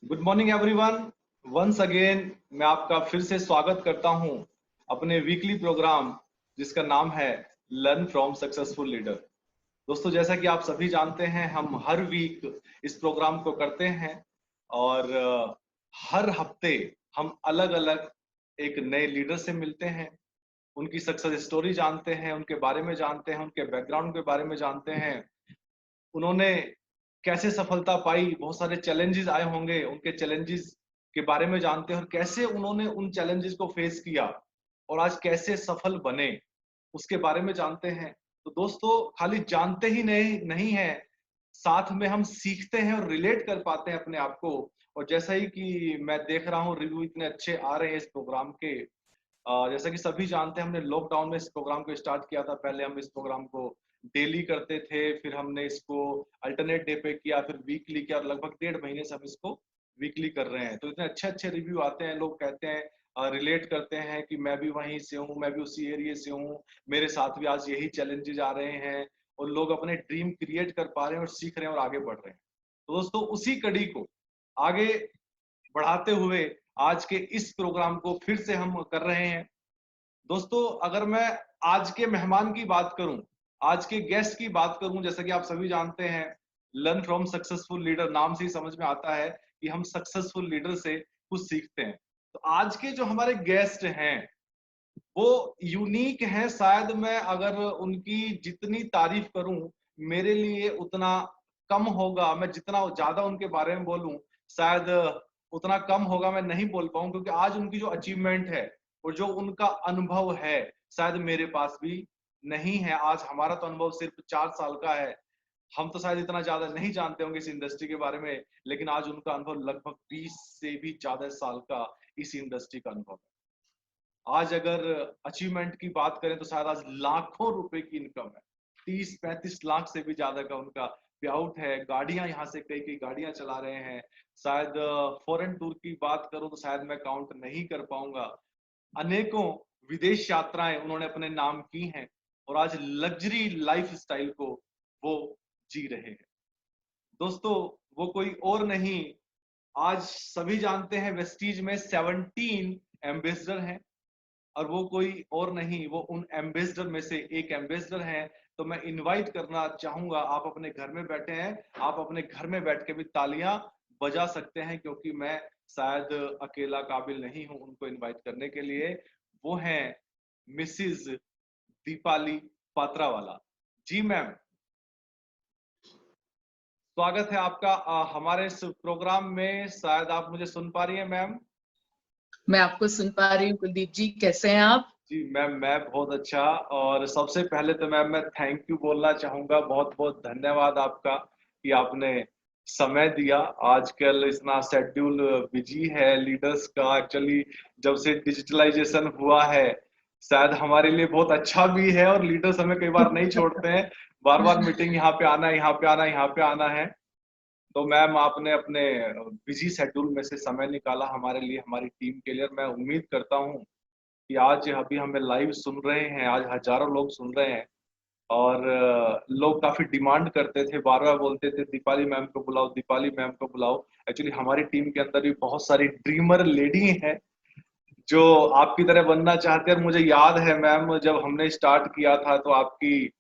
Good morning everyone. Once again मैं आपका फिर से स्वागत करता हूं अपने वीकली प्रोग्राम जिसका नाम है लर्न फ्रॉम सक्सेसफुल लीडर। दोस्तों, जैसा कि आप सभी जानते हैं, हम हर वीक इस प्रोग्राम को करते हैं और हर हफ्ते हम अलग अलग एक नए लीडर से मिलते हैं, उनकी सक्सेस स्टोरी जानते हैं, उनके बारे में जानते हैं, उनके बैकग्राउंड के बारे में जानते हैं, उन्होंने कैसे सफलता पाई, बहुत सारे चैलेंजेस आए होंगे, उनके चैलेंजेस के बारे में जानते हैं और कैसे उन्होंने उन चैलेंजेस को फेस किया और आज कैसे सफल बने, उसके बारे में जानते हैं। तो दोस्तों, खाली जानते ही नहीं है, साथ में हम सीखते हैं और रिलेट कर पाते हैं अपने आप को। और जैसा ही कि मैं देख रहा हूँ रिव्यू इतने अच्छे आ रहे हैं इस प्रोग्राम के। जैसा कि सभी जानते हैं, हमने लॉकडाउन में इस प्रोग्राम को स्टार्ट किया था। पहले हम इस प्रोग्राम को डेली करते थे, फिर हमने इसको अल्टरनेट डे पे किया, फिर वीकली किया और लगभग 1.5 महीने से हम इसको वीकली कर रहे हैं। तो इतने अच्छे अच्छे रिव्यू आते हैं, लोग कहते हैं, रिलेट करते हैं कि मैं भी वहीं से हूँ, मैं भी उसी एरिया से हूँ, मेरे साथ भी आज यही चैलेंजेस आ रहे हैं और लोग अपने ड्रीम क्रिएट कर पा रहे हैं और सीख रहे हैं और आगे बढ़ रहे हैं। तो दोस्तों, उसी कड़ी को आगे बढ़ाते हुए आज के इस प्रोग्राम को फिर से हम कर रहे हैं। दोस्तों, अगर मैं आज के मेहमान की बात करूं, आज के गेस्ट की बात करूं, जैसा कि आप सभी जानते हैं, लर्न फ्रॉम सक्सेसफुल लीडर नाम से ही समझ में आता है कि हम सक्सेसफुल लीडर से कुछ सीखते हैं। तो आज के जो हमारे गेस्ट हैं वो यूनिक है। शायद मैं अगर उनकी जितनी तारीफ करूं मेरे लिए उतना कम होगा, मैं जितना ज्यादा उनके बारे में बोलूं शायद उतना कम होगा, मैं नहीं बोल पाऊं, क्योंकि आज उनकी जो अचीवमेंट है और जो उनका अनुभव है शायद मेरे पास भी नहीं है। आज हमारा तो अनुभव सिर्फ 4 साल का है, हम तो शायद इतना ज्यादा नहीं जानते होंगे इस इंडस्ट्री के बारे में, लेकिन आज उनका अनुभव लगभग 20 से भी ज्यादा साल का इस इंडस्ट्री का अनुभव है। आज अगर अचीवमेंट की बात करें तो शायद आज लाखों रुपए की इनकम है, 30-35 लाख से भी ज्यादा का उनका पे आउट है। गाड़ियां यहाँ से कई कई गाड़ियां चला रहे हैं। शायद फॉरेन टूर की बात करूं तो शायद मैं काउंट नहीं कर पाऊंगा। अनेकों विदेश यात्राएं उन्होंने अपने नाम की हैं और आज लग्जरी लाइफ स्टाइल को वो जी रहे हैं। दोस्तों, वो कोई और नहीं, आज सभी जानते हैं वेस्टीज में 17 एम्बेसडर हैं और वो कोई और नहीं, वो उन एम्बेसडर में से एक एम्बेसडर हैं। तो मैं इनवाइट करना चाहूंगा, आप अपने घर में बैठे हैं, आप अपने घर में बैठ के भी तालियां बजा सकते हैं, क्योंकि मैं शायद अकेला काबिल नहीं हूं उनको इनवाइट करने के लिए। वो हैं मिसिज दीपाली पात्रावाला जी। मैम, स्वागत है आपका हमारे इस प्रोग्राम में। शायद आप मुझे सुन पा रही हैं मैम? मैं आपको सुन पा रही हूँ। कुलदीप जी, कैसे हैं आप? जी मैम, मैं बहुत अच्छा। और सबसे पहले तो मैम मैं थैंक यू बोलना चाहूंगा, बहुत बहुत धन्यवाद आपका कि आपने समय दिया। आजकल इतना शेड्यूल बिजी है लीडर्स का। एक्चुअली जब से डिजिटलाइजेशन हुआ है, शायद हमारे लिए बहुत अच्छा भी है, और लीडर्स हमें कई बार नहीं छोड़ते हैं, बार बार मीटिंग यहाँ पे आना है, यहाँ पे आना है, यहाँ पे आना है। तो मैम, आपने अपने बिजी शेड्यूल में से समय निकाला हमारे लिए, हमारी टीम के लिए। मैं उम्मीद करता हूँ कि आज अभी हमें लाइव सुन रहे हैं, आज हजारों लोग सुन रहे हैं। और लोग काफी डिमांड करते थे, बार बार बोलते थे दीपाली मैम को बुलाओ, दीपाली मैम को बुलाओ। एक्चुअली हमारी टीम के अंदर भी बहुत सारी ड्रीमर लेडी हैं जो आपकी तरह बनना चाहते हैं। और मुझे याद है मैम, जब हमने स्टार्ट किया था तो आपकी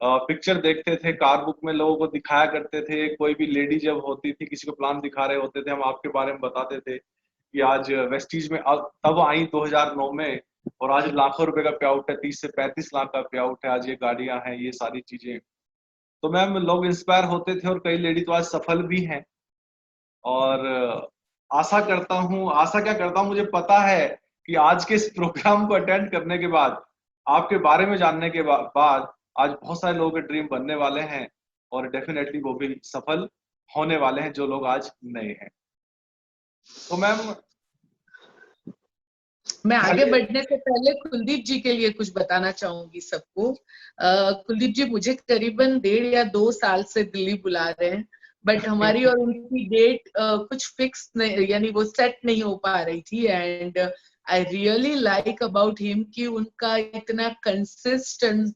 पिक्चर देखते थे, कार बुक में लोगों को दिखाया करते थे। कोई भी लेडी जब होती थी, किसी को प्लान दिखा रहे होते थे, हम आपके बारे में बताते थे कि आज वेस्टीज में तब आई 2009 में, और आज लाखों रुपए का पे आउट है, 30 से 35 लाख का पे आउट है, आज ये गाड़ियां हैं, ये सारी चीजें। तो मैम, लोग इंस्पायर होते थे और कई लेडी तो आज सफल भी हैं। और आशा करता हूँ, आशा क्या करता हूँ, मुझे पता है कि आज के इस प्रोग्राम को अटेंड करने के बाद, आपके बारे में जानने के बाद आज बहुत सारे लोगों के ड्रीम बनने वाले हैं और डेफिनेटली वो भी सफल होने वाले हैं जो लोग आज नए हैं। तो मैम, मैं आगे पहले बढ़ने से पहले कुलदीप जी के लिए कुछ बताना चाहूंगी सबको। कुलदीप जी मुझे करीबन 1.5 या 2 साल से दिल्ली बुला रहे हैं, बट हमारी और उनकी डेट कुछ फिक्स नहीं, यानी वो सेट नहीं हो पा रही थी। And I really like about him कि उनका इतना कंसिस्टेंट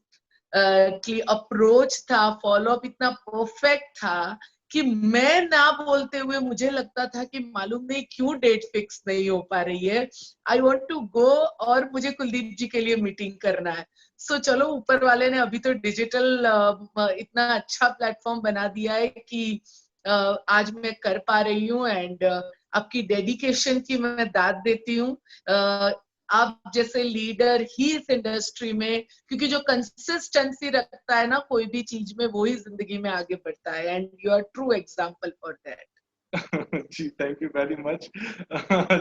की अप्रोच था, फॉलो अप इतना परफेक्ट था कि मैं ना बोलते हुए मुझे लगता था कि मालूम नहीं क्यों डेट फिक्स नहीं हो पा रही है, आई वॉन्ट टू गो और मुझे कुलदीप जी के लिए मीटिंग करना है। सो चलो ऊपर वाले ने अभी तो डिजिटल इतना अच्छा प्लेटफॉर्म बना दिया है कि आज मैं कर पा रही हूँ। एंड आपकी डेडिकेशन की मैं दाद देती हूँ। आप जैसे लीडर ही इस इंडस्ट्री में, क्योंकि जो कंसिस्टेंसी रखता है ना कोई भी चीज में, वो ही जिंदगी में आगे बढ़ता है। And you are true example for that. जी थैंक यू वेरी मच।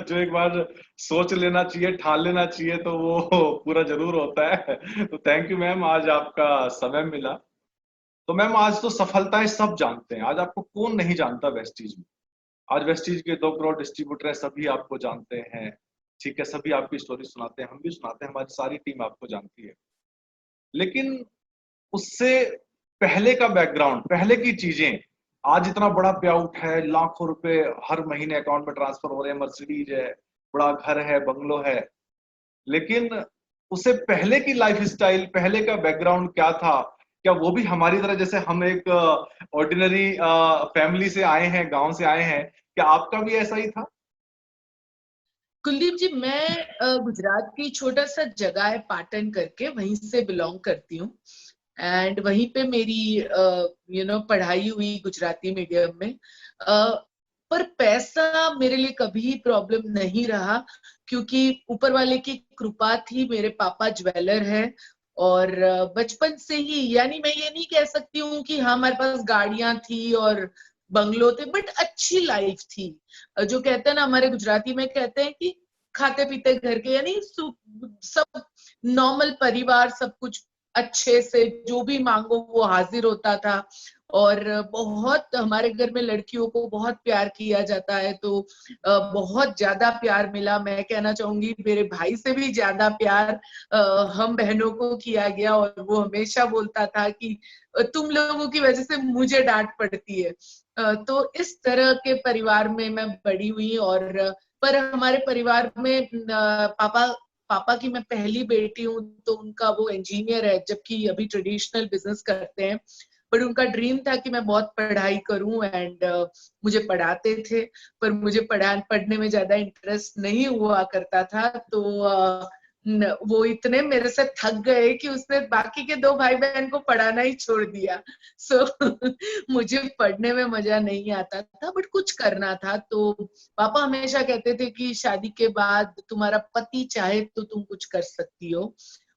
जो एक बार सोच लेना चाहिए, ठान लेना चाहिए, तो वो पूरा जरूर होता है। तो थैंक यू मैम, आज आपका समय मिला। तो मैम आज तो सफलताएं सब जानते हैं, आज आपको कौन नहीं जानता वेस्टीज में। आज वेस्टीज के 2 करोड़ डिस्ट्रीब्यूटर हैं, सभी आपको जानते हैं। ठीक है, सभी आपकी स्टोरी सुनाते हैं, हम भी सुनाते हैं, हमारी सारी टीम आपको जानती है। लेकिन उससे पहले का बैकग्राउंड, पहले की चीजें, आज इतना बड़ा पे आउट है, लाखों रुपए हर महीने अकाउंट में ट्रांसफर हो रहे हैं, मर्सिडीज है, बड़ा घर है, बंगलो है। लेकिन उससे पहले की लाइफ स्टाइल, पहले का बैकग्राउंड क्या था? क्या वो भी हमारी तरह, जैसे हम एक ऑर्डिनरी फैमिली से आए हैं, गांव से आए हैं, क्या आपका भी ऐसा ही था? कुलदीप जी, मैं गुजरात की छोटा सा जगह है पाटन करके, वहीं से बिलोंग करती हूँ। एंड वहीं पे मेरी पढ़ाई हुई गुजराती मीडियम में। पर पैसा मेरे लिए कभी प्रॉब्लम नहीं रहा, क्योंकि ऊपर वाले की कृपा थी। मेरे पापा ज्वेलर है और बचपन से ही, यानी मैं ये नहीं कह सकती हूँ कि हाँ हमारे पास गाड़ियां थी और बंगलो थे, बट अच्छी लाइफ थी। जो कहते हैं ना, हमारे गुजराती में कहते हैं कि खाते पीते घर के, यानी सब नॉर्मल परिवार, सब कुछ अच्छे से, जो भी मांगो वो हाजिर होता था। और बहुत हमारे घर में लड़कियों को बहुत प्यार किया जाता है, तो बहुत ज्यादा प्यार मिला। मैं कहना चाहूंगी मेरे भाई से भी ज्यादा प्यार हम बहनों को किया गया। और वो हमेशा बोलता था कि तुम लोगों की वजह से मुझे डांट पड़ती है। तो इस तरह के परिवार में मैं बड़ी हुई। और पर हमारे परिवार में पापा पापा की मैं पहली बेटी हूँ, तो उनका वो इंजीनियर है, जबकि अभी ट्रेडिशनल बिजनेस करते हैं। बट उनका ड्रीम था कि मैं बहुत पढ़ाई करूं। एंड मुझे पढ़ाते थे, पर मुझे पढ़ने में ज्यादा इंटरेस्ट नहीं हुआ करता था। तो वो इतने मेरे से थक गए कि उसने बाकी के 2 भाई बहन को पढ़ाना ही छोड़ दिया। सो मुझे पढ़ने में मजा नहीं आता था, बट कुछ करना था। तो पापा हमेशा कहते थे कि शादी के बाद तुम्हारा पति चाहे तो तुम कुछ कर सकती हो।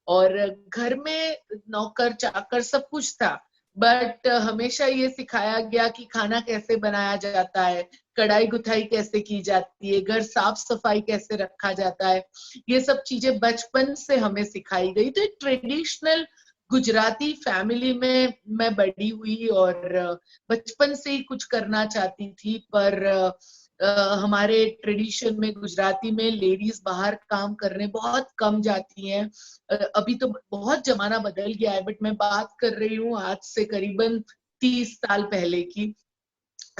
और घर में नौकर चाकर सब कुछ था, बट हमेशा ये सिखाया गया कि खाना कैसे बनाया जाता है, कढ़ाई गुथाई कैसे की जाती है, घर साफ सफाई कैसे रखा जाता है। ये सब चीजें बचपन से हमें सिखाई गई। तो एक ट्रेडिशनल गुजराती फैमिली में मैं बड़ी हुई और बचपन से ही कुछ करना चाहती थी। पर हमारे ट्रेडिशन में, गुजराती में, लेडीज बाहर काम करने बहुत कम जाती हैं। अभी तो बहुत जमाना बदल गया है, बट मैं बात कर रही हूँ आज से करीबन 30 साल पहले की।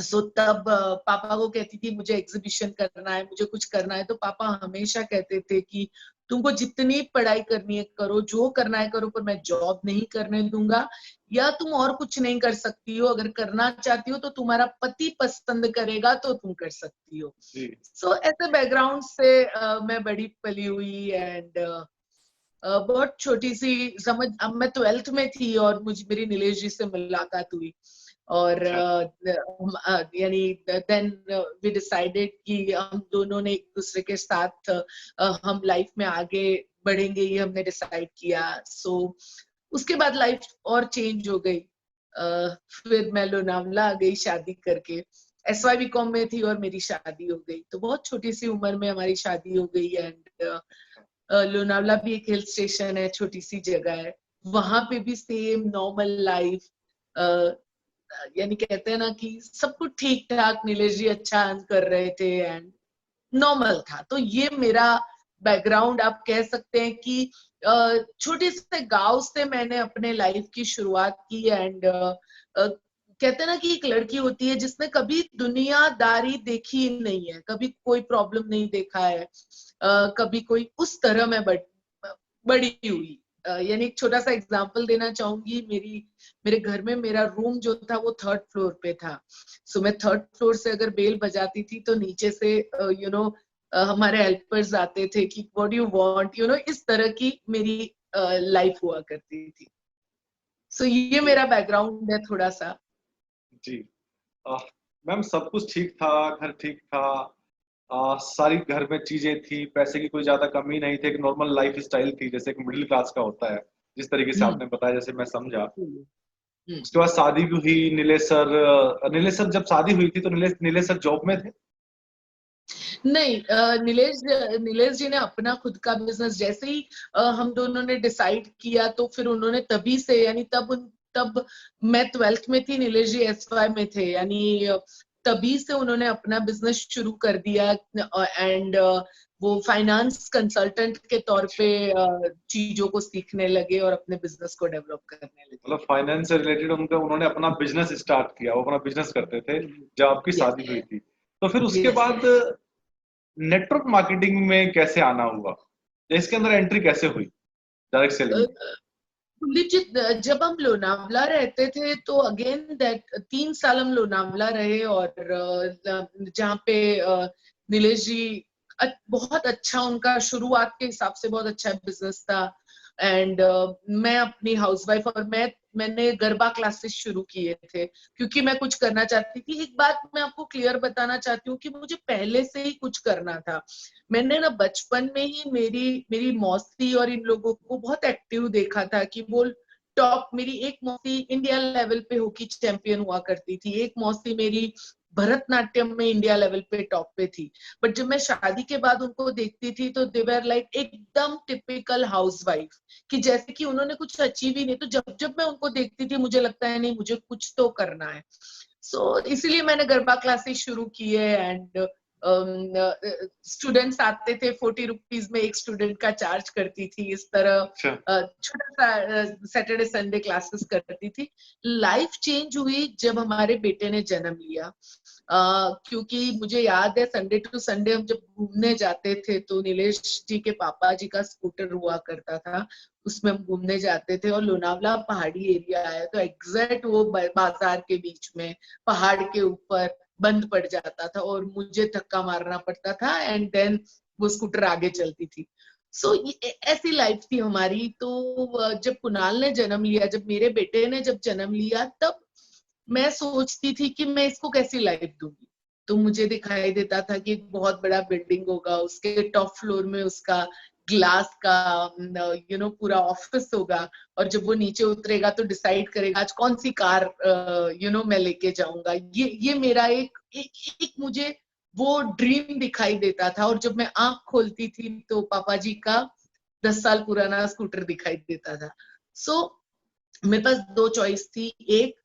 सो तब पापा को कहती थी मुझे एग्जीबिशन करना है, मुझे कुछ करना है, तो पापा हमेशा कहते थे कि तुमको जितनी पढ़ाई करनी है करो, जो करना है करो, पर मैं जॉब नहीं करने दूंगा, या तुम और कुछ नहीं कर सकती हो। अगर करना चाहती हो तो तुम्हारा पति पसंद करेगा तो तुम कर सकती हो। जी। सो ऐसे बैकग्राउंड से मैं बड़ी पली हुई। एंड बहुत छोटी सी समझ, अब मैं 12th में थी और मेरी नीलेश जी से मुलाकात हुई। और अच्छा। यानी देन वी डिसाइडेड कि हम दोनों ने एक दूसरे के साथ हम लाइफ में आगे बढ़ेंगे, ये हमने डिसाइड किया। सो उसके बाद लाइफ और चेंज हो गई। फिर मैं लोनावला आ गई शादी करके। SYBCom में थी और मेरी शादी हो गई, तो बहुत छोटी सी उम्र में हमारी शादी हो गई। एंड लोनावला भी एक हिल स्टेशन है, छोटी सी जगह है, वहां पे भी सेम नॉर्मल लाइफ। यानी कहते हैं ना कि सब कुछ ठीक ठाक, नीलेश जी अच्छा अर्न कर रहे थे एंड नॉर्मल था। तो ये मेरा बैकग्राउंड आप कह सकते हैं कि छोटे से गांव से मैंने अपने लाइफ की शुरुआत की। एंड कहते हैं ना कि एक लड़की होती है जिसने कभी दुनियादारी देखी ही नहीं है, कभी कोई प्रॉब्लम नहीं देखा है, कभी कोई, उस तरह मैं बड़ी हुई यानी एक छोटा सा एग्जांपल देना चाहूंगी। मेरे घर में मेरा रूम जो था वो 3rd फ्लोर पे था। सो मैं 3rd फ्लोर से अगर बेल बजाती थी तो नीचे से हमारे हेल्पर्स आते थे कि व्हाट डू यू वांट, इस तरह की मेरी लाइफ हुआ करती थी। सो ये जी मेरा बैकग्राउंड है थोड़ा सा। जी। मैम सब कुछ ठीक था, घर ठीक था, सारी घर में चीजें थी, पैसे की कोई ज्यादा कमी नहीं थी, एक नॉर्मल लाइफ स्टाइल थी जैसे एक मिडिल क्लास का होता है, जिस तरीके से हम्म आपने बताया, जैसे मैं समझा। हम्म उसके बाद शादी भी हुई। नीलेश सर जब शादी हुई थी तो नीलेश सर जॉब में थे। नहीं, नीलेश जी ने अपना खुद का बिजनेस जैसे ही हम दोनों ने डिसाइड किया तो फिर उन्होंने तभी से, यानी तब मैं 12th में थी, नीलेश जी SY में थे, यानी तभी से उन्होंने अपना बिजनेस शुरू कर दिया। एंड वो फाइनेंस कंसल्टेंट के तौर अच्छा, पे चीजों को सीखने लगे और अपने बिजनेस को डेवलप करने लगे। मतलब फाइनेंस से रिलेटेड उन्होंने अपना बिजनेस स्टार्ट किया, वो अपना बिजनेस करते थे जब आपकी यस शादी हुई थी। तो फिर उसके यस। बाद नेटवर्क मार्केटिंग में कैसे आना हुआ, या इसके अंदर एंट्री कैसे हुई डायरेक्ट सेल में? कुलदीप जी, जब हम लोनावला रहते थे तो अगेन दैट 3 साल हम लोनावला रहे, और जहाँ पे नीलेश जी बहुत अच्छा, उनका शुरुआत के हिसाब से बहुत अच्छा बिजनेस था। एंड मैं अपनी हाउसवाइफ, और मैंने गरबा क्लासेस शुरू किए थे क्योंकि मैं कुछ करना चाहती थी। एक बात मैं आपको क्लियर बताना चाहती हूँ कि मुझे पहले से ही कुछ करना था। मैंने ना बचपन में ही मेरी मौसी और इन लोगों को बहुत एक्टिव देखा था कि वो टॉप, मेरी एक मौसी इंडिया लेवल पे हॉकी चैंपियन हुआ करती थी, एक मौसी मेरी भरतनाट्यम में इंडिया लेवल पे टॉप पे थी। बट जब मैं शादी के बाद उनको देखती थी तो दे वर लाइक एकदम टिपिकल हाउसवाइफ, कि जैसे कि उन्होंने कुछ अचीव ही नहीं। तो जब जब मैं उनको देखती थी मुझे लगता है नहीं, मुझे कुछ तो करना है। इसीलिए मैंने गरबा क्लासेस शुरू किए। एंड स्टूडेंट्स आते थे, 40 रुपीज में एक स्टूडेंट का चार्ज करती थी, इस तरह अच्छा। छोटा सा सैटरडे संडे क्लासेस करती थी। लाइफ चेंज हुई जब हमारे बेटे ने जन्म लिया। क्योंकि मुझे याद है संडे टू संडे हम जब घूमने जाते थे तो नीलेश जी के पापा जी का स्कूटर हुआ करता था, उसमें हम घूमने जाते थे। और लोनावला पहाड़ी एरिया है तो एग्जैक्ट वो बाजार के बीच में पहाड़ के ऊपर बंद पड़ जाता था और मुझे धक्का मारना पड़ता था, एंड देन वो स्कूटर आगे चलती थी। ऐसी लाइफ थी हमारी। तो जब कुणाल ने जन्म लिया, जब मेरे बेटे ने जब जन्म लिया, तब मैं सोचती थी कि मैं इसको कैसी लाइफ दूंगी। तो मुझे दिखाई देता था कि एक बहुत बड़ा बिल्डिंग होगा, उसके टॉप फ्लोर में उसका ग्लास का पूरा ऑफिस होगा, और जब वो नीचे उतरेगा तो डिसाइड करेगा आज कौन सी कार मैं लेके जाऊंगा। ये मेरा एक मुझे वो ड्रीम दिखाई देता था। और जब मैं आंख खोलती थी तो पापा जी का 10 साल पुराना स्कूटर दिखाई देता था। सो मेरे पास दो चॉइस थी। एक,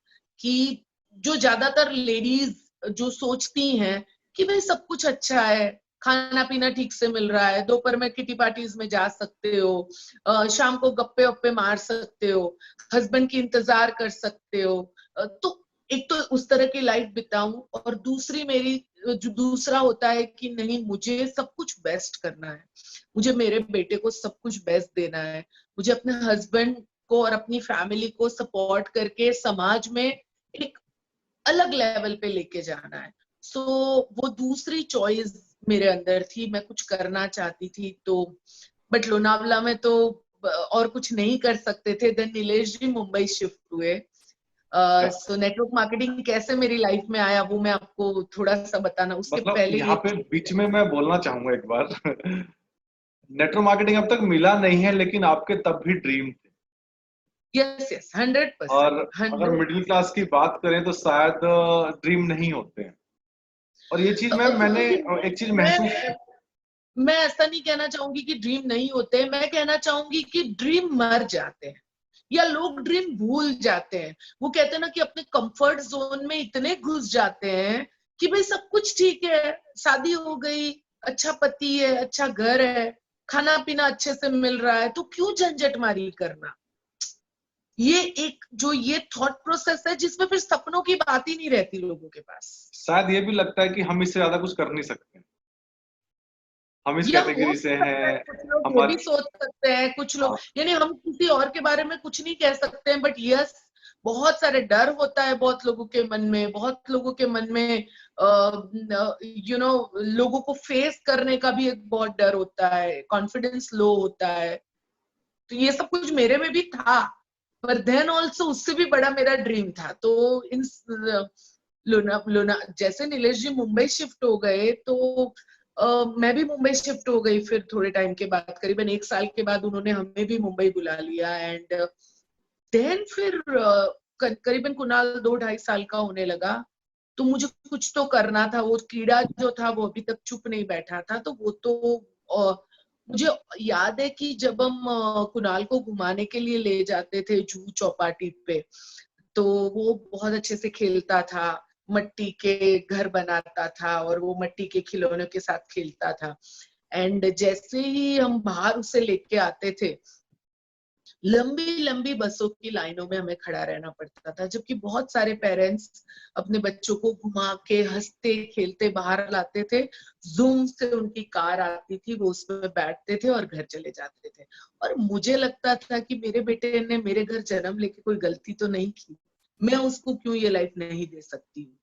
कि जो ज्यादातर लेडीज जो सोचती हैं कि भाई सब कुछ अच्छा है, खाना पीना ठीक से मिल रहा है, दोपहर में किटी पार्टीज में जा सकते हो, शाम को गप्पे वप्पे मार सकते हो, हस्बैंड की इंतजार कर सकते हो, तो एक तो उस तरह की लाइफ बिताऊं। और दूसरी मेरी जो दूसरा होता है कि नहीं, मुझे सब कुछ बेस्ट करना है, मुझे मेरे बेटे को सब कुछ बेस्ट देना है, मुझे अपने हस्बैंड को और अपनी फैमिली को सपोर्ट करके समाज में एक अलग लेवल पे लेके जाना है। वो दूसरी चॉइस मेरे अंदर थी, मैं कुछ करना चाहती थी। तो बट लोनावला में तो और कुछ नहीं कर सकते थे। देन नीलेश जी मुंबई शिफ्ट हुए। अच्छा, नेटवर्क मार्केटिंग कैसे मेरी लाइफ में आया वो मैं आपको थोड़ा सा बताना, उसके मतलब पहले यहाँ ये पे बीच में मैं बोलना चाहूंगा एक बार नेटवर्क मार्केटिंग अब तक मिला नहीं है, लेकिन आपके तब भी ड्रीम थे। यस यस, 100%, और अगर 100। मिडिल क्लास की बात करें तो शायद ड्रीम नहीं होते हैं। और ये चीज मैंने एक चीज मैं महसूस। मैं ऐसा नहीं कहना चाहूंगी कि ड्रीम नहीं होते, मैं कहना चाहूंगी कि ड्रीम मर जाते हैं या लोग ड्रीम भूल जाते हैं। वो कहते हैं ना कि अपने कंफर्ट जोन में इतने घुस जाते हैं कि भाई सब कुछ ठीक है, शादी हो गई, अच्छा पति है, अच्छा घर है, खाना पीना अच्छे से मिल रहा है, तो क्यों झंझट मारी करना। ये थॉट प्रोसेस है जिसमें फिर सपनों की बात ही नहीं रहती लोगों के पास। शायद ये भी लगता है कि हम इससे ज्यादा कुछ कर नहीं सकते। हम इस या हो कैटेगरी से सकता है, हैं, कुछ लोग ये भी हमारे। सोच सकते हैं, कुछ लोग, हाँ, यानी हम किसी और के बारे में कुछ नहीं कह सकते हैं, बट यस, बहुत सारे डर होता है बहुत लोगों के मन में, बहुत लोगों के मन में लोगों को फेस करने का भी एक बहुत डर होता है, कॉन्फिडेंस लो होता है। तो ये सब कुछ मेरे में भी था, पर देन ऑल्सो उससे भी बड़ा मेरा ड्रीम था। तो इन लोना लोना जैसे नीलेश जी मुंबई शिफ्ट हो गए, तो मैं भी मुंबई शिफ्ट हो गई। फिर थोड़े टाइम के बाद, करीबन 1 साल के बाद, उन्होंने हमें भी मुंबई बुला लिया। एंड देन फिर करीबन कुणाल 2-2.5 साल का होने लगा, तो मुझे कुछ तो करना था। वो कीड़ा जो था वो अभी तक चुप नहीं बैठा था। तो वो तो मुझे याद है कि जब हम कुणाल को घुमाने के लिए ले जाते थे जूहू चौपाटी पे, तो वो बहुत अच्छे से खेलता था, मट्टी के घर बनाता था और वो मट्टी के खिलौनों के साथ खेलता था। एंड जैसे ही हम बाहर उसे लेके आते थे, लंबी लंबी बसों की लाइनों में हमें खड़ा रहना पड़ता था, जबकि बहुत सारे पेरेंट्स अपने बच्चों को घुमा के हंसते खेलते बाहर लाते थे। जूम से उनकी कार आती थी, वो उसमें बैठते थे और घर चले जाते थे। और मुझे लगता था कि मेरे बेटे ने मेरे घर जन्म लेके कोई गलती तो नहीं की, मैं उसको क्यों ये लाइफ नहीं दे सकती हूँ।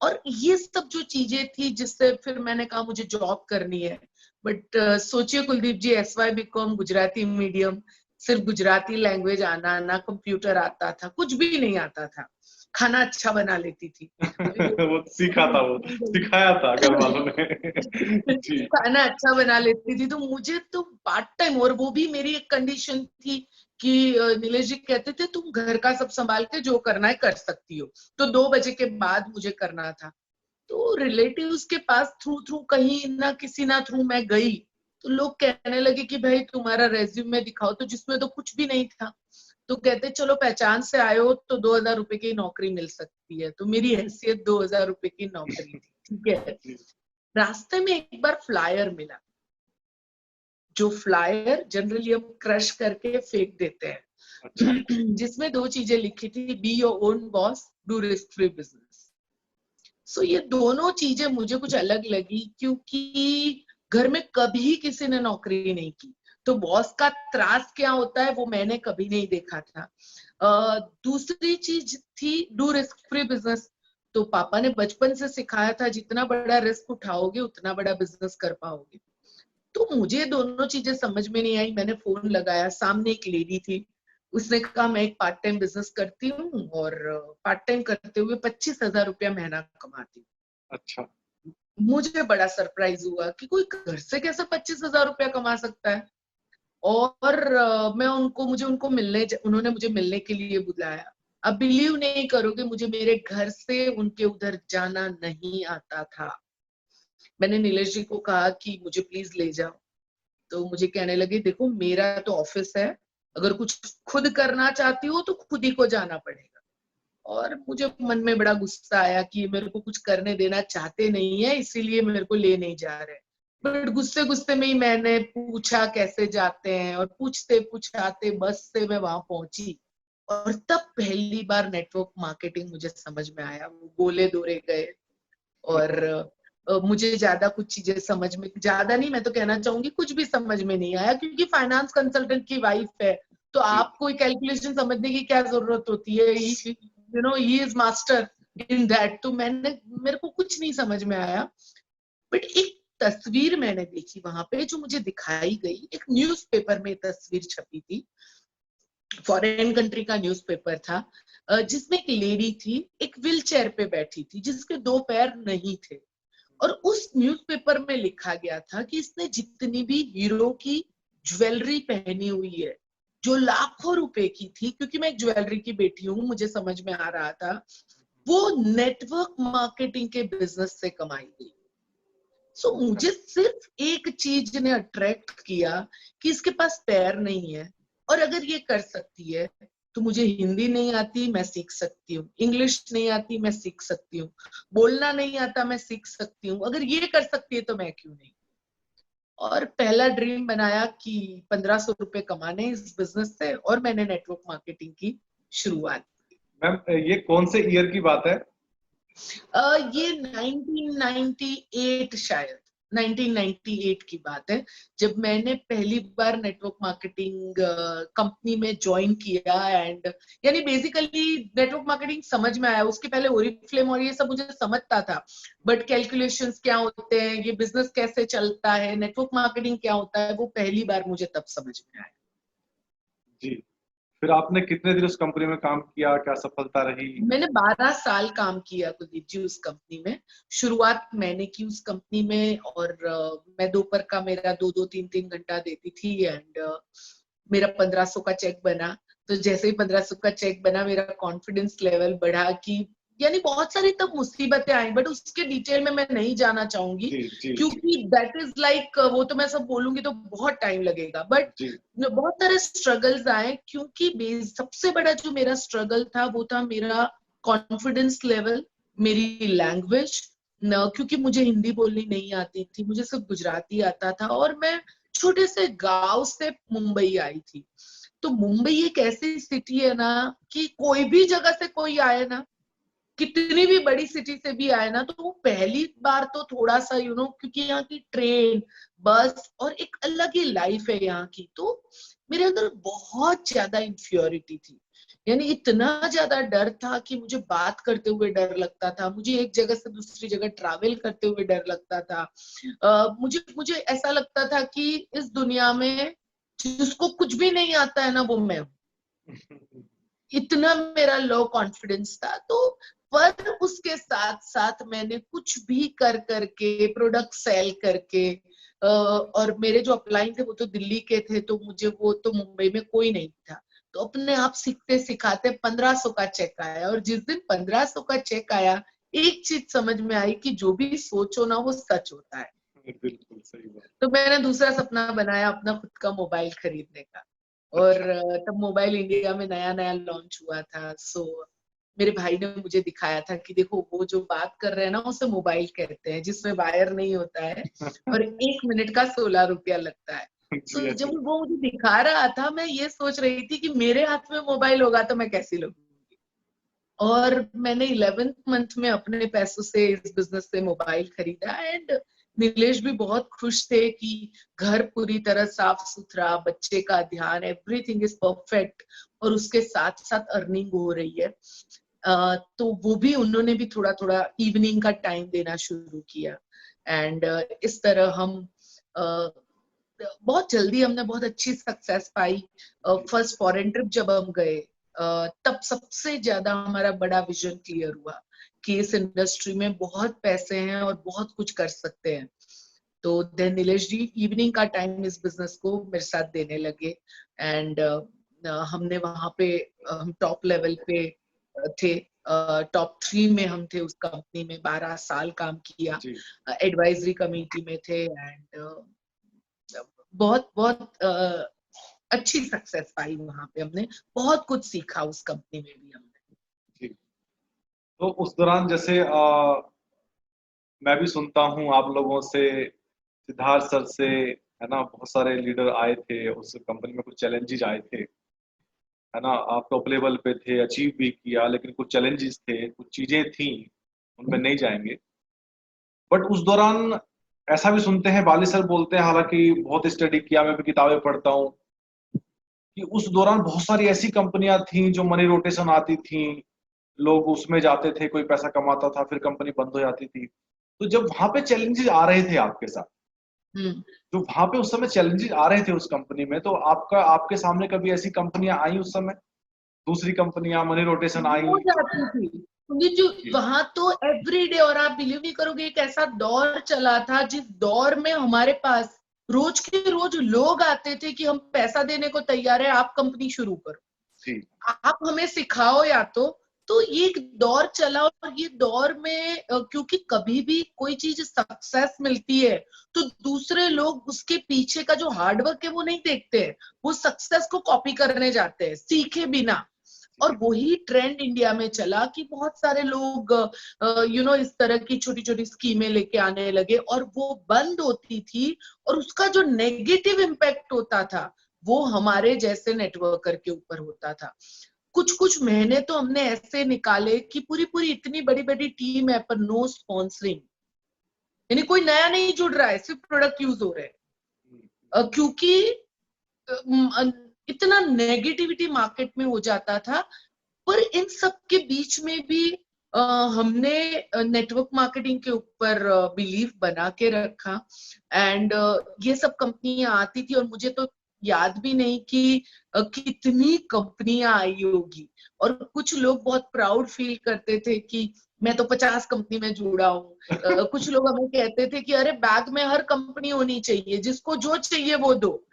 और ये सब जो चीजें थी, जिससे फिर मैंने कहा मुझे जॉब करनी है। बट सोचिए कुलदीप जी, SY BCom गुजराती मीडियम, सिर्फ गुजराती लैंग्वेज आना, ना कंप्यूटर आता था, कुछ भी नहीं आता था। खाना अच्छा बना लेती थी। वो सीखा था, वो सिखाया था घर वालों ने। जी। खाना अच्छा बना लेती थी, तो मुझे तो पार्ट टाइम, और वो भी मेरी एक कंडीशन थी कि नीलेश जी कहते थे तुम घर का सब संभाल के जो करना है कर सकती हो, तो 2 बजे के बाद मुझे करना था। तो रिलेटिव्स के पास थ्रू थ्रू कहीं ना किसी ना थ्रू मैं गई, तो लोग कहने लगे कि भाई तुम्हारा रेज्यूमे दिखाओ, तो जिसमें तो कुछ भी नहीं था। तो कहते चलो पहचान से आए हो तो 2,000 रुपए की नौकरी मिल सकती है। तो मेरी हैसियत 2,000 रुपए की नौकरी थी, ठीक है। रास्ते में एक बार फ्लायर मिला, जो फ्लायर जनरली हम क्रश करके फेंक देते अच्छा। हैं, जिसमें 2 चीजें लिखी थी, be your own boss, do risk free business. So ये दोनों चीजें मुझे कुछ अलग लगी, क्योंकि घर में कभी किसी ने नौकरी नहीं की, तो बॉस का त्रास क्या होता है वो मैंने कभी नहीं देखा था। दूसरी चीज थी डू रिस्क फ्री बिजनेस। तो पापा ने बचपन से सिखाया था, जितना बड़ा रिस्क उठाओगे उतना बड़ा बिजनेस कर पाओगे। तो मुझे दोनों चीजें समझ में नहीं आई। मैंने फोन लगाया, सामने एक लेडी थी, उसने कहा मैं एक पार्ट टाइम बिजनेस करती हूँ और पार्ट टाइम करते हुए 25,000 रुपया महीना कमाती हूँ। अच्छा। मुझे बड़ा सरप्राइज हुआ कि कोई घर से कैसे 25,000 रुपया कमा सकता है। और मैं उनको मिलने, उन्होंने मुझे मिलने के लिए बुलाया। अब बिलीव नहीं करोगे, मुझे मेरे घर से उनके उधर जाना नहीं आता था। मैंने नीलेश जी को कहा कि मुझे प्लीज ले जाओ। तो मुझे कहने लगे देखो मेरा तो ऑफिस है, अगर कुछ खुद करना चाहती हो तो खुद ही को जाना पड़ेगा। और मुझे मन में बड़ा गुस्सा आया कि ये मेरे को कुछ करने देना चाहते नहीं है, इसीलिए मेरे को ले नहीं जा रहे। बट गुस्से गुस्से में ही मैंने पूछा कैसे जाते हैं, और पूछते पूछाते बस से मैं वहां पहुंची। और तब पहली बार नेटवर्क मार्केटिंग मुझे समझ में आया। वो गोले दौरे गए, और मुझे ज्यादा कुछ चीजें समझ में, ज्यादा नहीं, मैं तो कहना चाहूंगी कुछ भी समझ में नहीं आया, क्योंकि फाइनेंस कंसल्टेंट की वाइफ है, तो आपको कैलकुलेशन समझने की क्या जरूरत होती है, he is master in that. तो मेरे को कुछ नहीं समझ में आया। बट एक तस्वीर मैंने देखी वहां पे, जो मुझे दिखाई गई, एक न्यूज़पेपर में तस्वीर छपी थी, फॉरेन कंट्री का न्यूज़पेपर था, जिसमें एक लेडी थी, एक व्हील चेयर पे बैठी थी, जिसके 2 पैर नहीं थे। और उस न्यूज़पेपर में लिखा गया था कि इसने जितनी भी हीरो की ज्वेलरी पहनी हुई है, जो लाखों रुपए की थी, क्योंकि मैं एक ज्वेलरी की बेटी हूँ, मुझे समझ में आ रहा था, वो नेटवर्क मार्केटिंग के बिजनेस से कमाई गई। सो मुझे सिर्फ एक चीज ने अट्रैक्ट किया कि इसके पास पैर नहीं है, और अगर ये कर सकती है तो मुझे हिंदी नहीं आती, मैं सीख सकती हूँ, इंग्लिश नहीं आती, मैं सीख सकती हूँ, बोलना नहीं आता, मैं सीख सकती हूँ, अगर ये कर सकती है तो मैं क्यों नहीं। और पहला ड्रीम बनाया कि 1,500 रुपए कमाने इस बिजनेस से, और मैंने नेटवर्क मार्केटिंग की शुरुआत। मैम, ये कौन से ईयर की बात है? ये 1998 शायद, 1998 की बात है, जब मैंने पहली बार नेटवर्क मार्केटिंग कंपनी में ज्वाइन किया। एंड यानी बेसिकली नेटवर्क मार्केटिंग समझ में आया। उसके पहले ओरिफ्लेम और ये सब मुझे समझता था, बट कैलकुलेशंस क्या होते हैं, ये बिजनेस कैसे चलता है, नेटवर्क मार्केटिंग क्या होता है, वो पहली बार मुझे तब समझ में आया। जी। फिर आपने कितने दिन उस कंपनी में काम किया, क्या सफलता रही? मैंने 12 साल काम किया कुलदीप जी उस कंपनी में। शुरुआत मैंने की उस कंपनी में, और मैं दोपहर का मेरा 2-2 3-3 घंटा देती थी। एंड मेरा 1500 का चेक बना। तो जैसे ही 1500 का चेक बना, मेरा कॉन्फिडेंस लेवल बढ़ा कि यानी बहुत सारी तब मुसीबतें आई, बट उसके डिटेल में मैं नहीं जाना चाहूंगी, जी जी जी क्योंकि दैट इज लाइक वो तो मैं सब बोलूंगी तो बहुत टाइम लगेगा। बट जी बहुत सारे स्ट्रगल्स आए, क्योंकि सबसे बड़ा जो मेरा स्ट्रगल था वो था मेरा कॉन्फिडेंस लेवल, मेरी लैंग्वेज न, क्योंकि मुझे हिंदी बोलनी नहीं आती थी, मुझे सिर्फ गुजराती आता था, और मैं छोटे से गांव से मुंबई आई थी। तो मुंबई एक ऐसी सिटी है ना कि कोई भी जगह से कोई आए ना, कितनी भी बड़ी सिटी से भी आए ना, तो वो पहली बार तो थोड़ा सा क्योंकि यहाँ की ट्रेन, बस और एक अलग ही लाइफ है यहाँ की, तो मेरे अंदर बहुत ज्यादा इंफ्योरिटी थी। यानी इतना ज्यादा डर था कि मुझे बात करते हुए डर लगता था, मुझे एक जगह से दूसरी जगह ट्रैवल करते हुए डर लगता था। मुझे मुझे ऐसा लगता था कि इस दुनिया में जिसको कुछ भी नहीं आता है ना, वो मैं हूँ। इतना मेरा लो कॉन्फिडेंस था। तो पर उसके साथ साथ मैंने कुछ भी कर करके, प्रोडक्ट सेल करके, और मेरे जो अपलाइन थे वो तो दिल्ली के थे, तो मुझे वो तो मुंबई में कोई नहीं था। तो अपने आप सीखते सिखाते 1500 का चेक आया, और जिस दिन 1500 का चेक आया, एक चीज समझ में आई कि जो भी सोचो ना वो सच होता है। बिल्कुल सही बात। तो मैंने दूसरा सपना बनाया अपना खुद का मोबाइल खरीदने का। और अच्छा। तब मोबाइल इंडिया में नया नया लॉन्च हुआ था। सो मेरे भाई ने मुझे दिखाया था कि देखो वो जो बात कर रहे हैं ना, उसे मोबाइल कहते हैं, जिसमें वायर नहीं होता है, और 1 मिनट का 16 रुपया लगता है। जी तो जब जी वो मुझे दिखा रहा था, मैं ये सोच रही थी कि मेरे हाथ में मोबाइल होगा तो मैं कैसी लगूंगी। और मैंने 11th मंथ में अपने पैसों से इस बिजनेस से मोबाइल खरीदा। एंड नीलेश भी बहुत खुश थे कि घर पूरी तरह साफ सुथरा, बच्चे का ध्यान, एवरीथिंग इज परफेक्ट, और उसके साथ साथ अर्निंग हो रही है। तो वो भी, उन्होंने भी थोड़ा थोड़ा इवनिंग का टाइम देना शुरू किया। एंड इस तरह हम बहुत जल्दी हमने बहुत अच्छी सक्सेस पाई। फर्स्ट फॉरेन ट्रिप जब हम गए, तब सबसे ज्यादा हमारा बड़ा विजन क्लियर हुआ कि इस इंडस्ट्री में बहुत पैसे हैं और बहुत कुछ कर सकते हैं। तो देन नीलेश जी इवनिंग का टाइम इस बिजनेस को मेरे साथ देने लगे। एंड हमने वहां पे, हम टॉप लेवल पे थे, टॉप 3 में हम थे उस कंपनी में, 12 साल काम किया, जी। एडवाइजरी कमेटी में थे। एंड बहुत बहुत अच्छी सक्सेस पाई वहां पे, हमने बहुत कुछ सीखा उस कंपनी में भी हमने। जी। तो उस दौरान जैसे मैं भी सुनता हूँ आप लोगों से, सिद्धार्थ सर से, है ना, बहुत सारे लीडर आए थे उस कंपनी में, कुछ चैलेंजेस आए थे, है ना, आप टॉप लेवल पे थे, अचीव भी किया, लेकिन कुछ चैलेंजेस थे, कुछ चीजें थी, उनमें नहीं जाएंगे। बट उस दौरान ऐसा भी सुनते हैं, बाली सर बोलते हैं, हालांकि बहुत स्टडी किया, मैं भी किताबें पढ़ता हूँ, कि उस दौरान बहुत सारी ऐसी कंपनियां थी जो मनी रोटेशन आती थी, लोग उसमें जाते थे, कोई पैसा कमाता था, फिर कंपनी बंद हो जाती थी। तो जब वहां पे चैलेंजेस आ रहे थे आपके साथ, हम्म। जो वहां पे उस समय चैलेंजेस आ रहे थे उस कंपनी में, तो आपके सामने कभी ऐसी कंपनियां आई उस समय, दूसरी कंपनियां मनी रोटेशन हो आई तो? जाती थी, क्योंकि जो जी वहां तो एवरीडे, और आप बिलीव नहीं करोगे, एक ऐसा दौर चला था जिस दौर में हमारे पास रोज के रोज लोग आते थे कि हम पैसा देने को तैयार है, आप कंपनी शुरू करो, जी आप हमें सिखाओ या तो ये एक दौर चला। और ये दौर में क्योंकि कभी भी कोई चीज सक्सेस मिलती है तो दूसरे लोग उसके पीछे का जो हार्डवर्क है वो नहीं देखते हैं, वो सक्सेस को कॉपी करने जाते हैं सीखे बिना। और जी वही ट्रेंड इंडिया में चला कि बहुत सारे लोग इस तरह की छोटी छोटी स्कीमें लेके आने लगे, और वो बंद होती थी, और उसका जो नेगेटिव इम्पैक्ट होता था वो हमारे जैसे नेटवर्कर के ऊपर होता था। कुछ कुछ महीने तो हमने ऐसे निकाले कि पूरी पूरी इतनी बड़ी बड़ी टीम है पर नो स्पॉन्सरिंग, यानी कोई नया नहीं जुड़ रहा है, सिर्फ प्रोडक्ट यूज हो रहे हैं। क्योंकि इतना नेगेटिविटी मार्केट में हो जाता था। पर इन सब के बीच में भी हमने नेटवर्क मार्केटिंग के ऊपर बिलीव बना के रखा। एंड ये सब कंपनियां आती थी और मुझे तो याद भी नहीं कि कितनी कंपनियां आई होगी। और कुछ लोग बहुत प्राउड फील करते थे कि मैं तो 50 कंपनी में जुड़ा हूँ। कुछ लोग हमें कहते थे कि अरे बैग में हर कंपनी होनी चाहिए, जिसको जो चाहिए वो दो।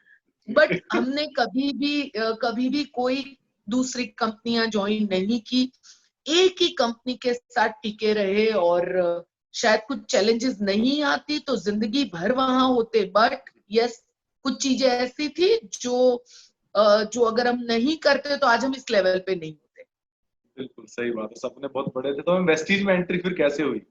बट हमने कभी भी कोई दूसरी कंपनियां ज्वाइन नहीं की, एक ही कंपनी के साथ टिके रहे। और शायद कुछ चैलेंजेस नहीं आती तो जिंदगी भर वहां होते। बट यस, कुछ चीजें ऐसी थी जो अगर हम नहीं करते तो आज हम इस लेवल पे नहीं होते। बिल्कुल सही बात है, सपने बहुत बड़े थे। तो वेस्टीज में एंट्री फिर कैसे हुई?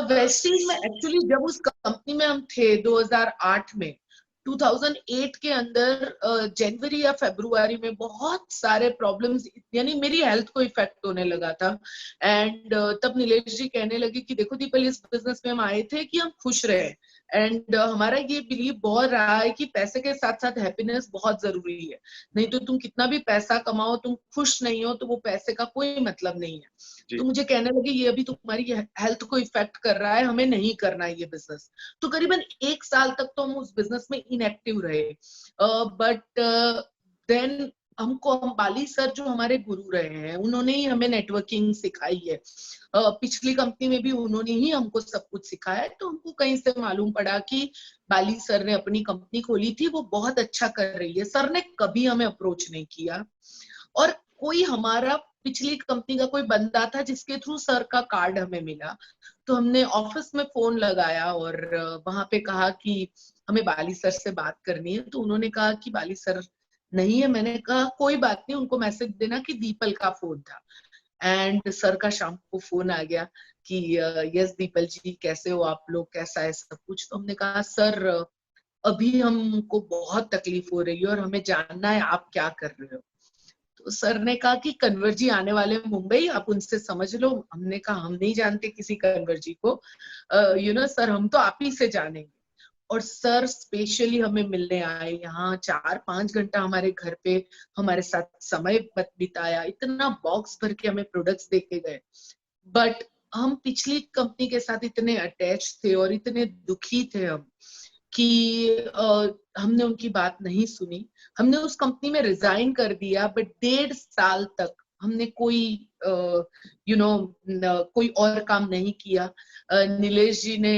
वेस्टीज में एक्चुअली जब उस कंपनी में हम थे 2008 में, 2008 के अंदर जनवरी या फरवरी में बहुत सारे प्रॉब्लम्स, यानी मेरी हेल्थ को इफेक्ट होने लगा था। एंड तब नीलेश जी कहने लगे कि देखो दीपल, इस बिजनेस में हम आए थे कि हम खुश रहे। एंड हमारा ये बिलीव बहुत रहा है कि पैसे के साथ साथ हैप्पीनेस बहुत जरूरी है। नहीं तो तुम कितना भी पैसा कमाओ, तुम खुश नहीं हो तो वो पैसे का कोई मतलब नहीं है। तो मुझे कहने लगे ये अभी तुम्हारी हेल्थ को इफेक्ट कर रहा है, हमें नहीं करना है ये बिजनेस। तो करीबन 1 साल तक तो हम उस बिजनेस में इनएक्टिव रहे। बट देन हमको, हम बाली सर जो हमारे गुरु रहे हैं, उन्होंने ही हमें नेटवर्किंग सिखाई है। पिछली कंपनी में भी उन्होंने ही हमको सब कुछ सिखाया है। तो हमको कहीं से मालूम पड़ा कि बाली सर ने अपनी कंपनी खोली थी, वो बहुत अच्छा कर रही है। सर ने कभी हमें अप्रोच नहीं किया। और कोई हमारा पिछली कंपनी का कोई बंदा था जिसके थ्रू सर का कार्ड हमें मिला। तो हमने ऑफिस में फोन लगाया और वहां पे कहा कि हमें बाली सर से बात करनी है। तो उन्होंने कहा कि बाली सर नहीं है। मैंने कहा कोई बात नहीं, उनको मैसेज देना कि दीपल का फोन था। एंड सर का शाम को फोन आ गया कि यस दीपल जी, कैसे हो आप लोग, कैसा है सब कुछ। तो हमने कहा सर, अभी हमको बहुत तकलीफ हो रही है और हमें जानना है आप क्या कर रहे हो। तो सर ने कहा कि कन्वर जी आने वाले हैं मुंबई, आप उनसे समझ लो। हमने कहा हम नहीं जानते किसी कन्वर जी को, सर हम तो आप ही से जानेंगे। और सर स्पेशली हमें मिलने आए यहाँ, 4-5 घंटा हमारे घर पे हमारे साथ समय बिताया, इतना बॉक्स भर के हमें प्रोडक्ट्स देके गए। बट हम पिछली कंपनी के साथ इतने अटैच थे और इतने दुखी थे हम कि हमने उनकी बात नहीं सुनी। हमने उस कंपनी में रिजाइन कर दिया। बट 1.5 साल तक हमने कोई कोई और काम नहीं किया। नीलेश जी ने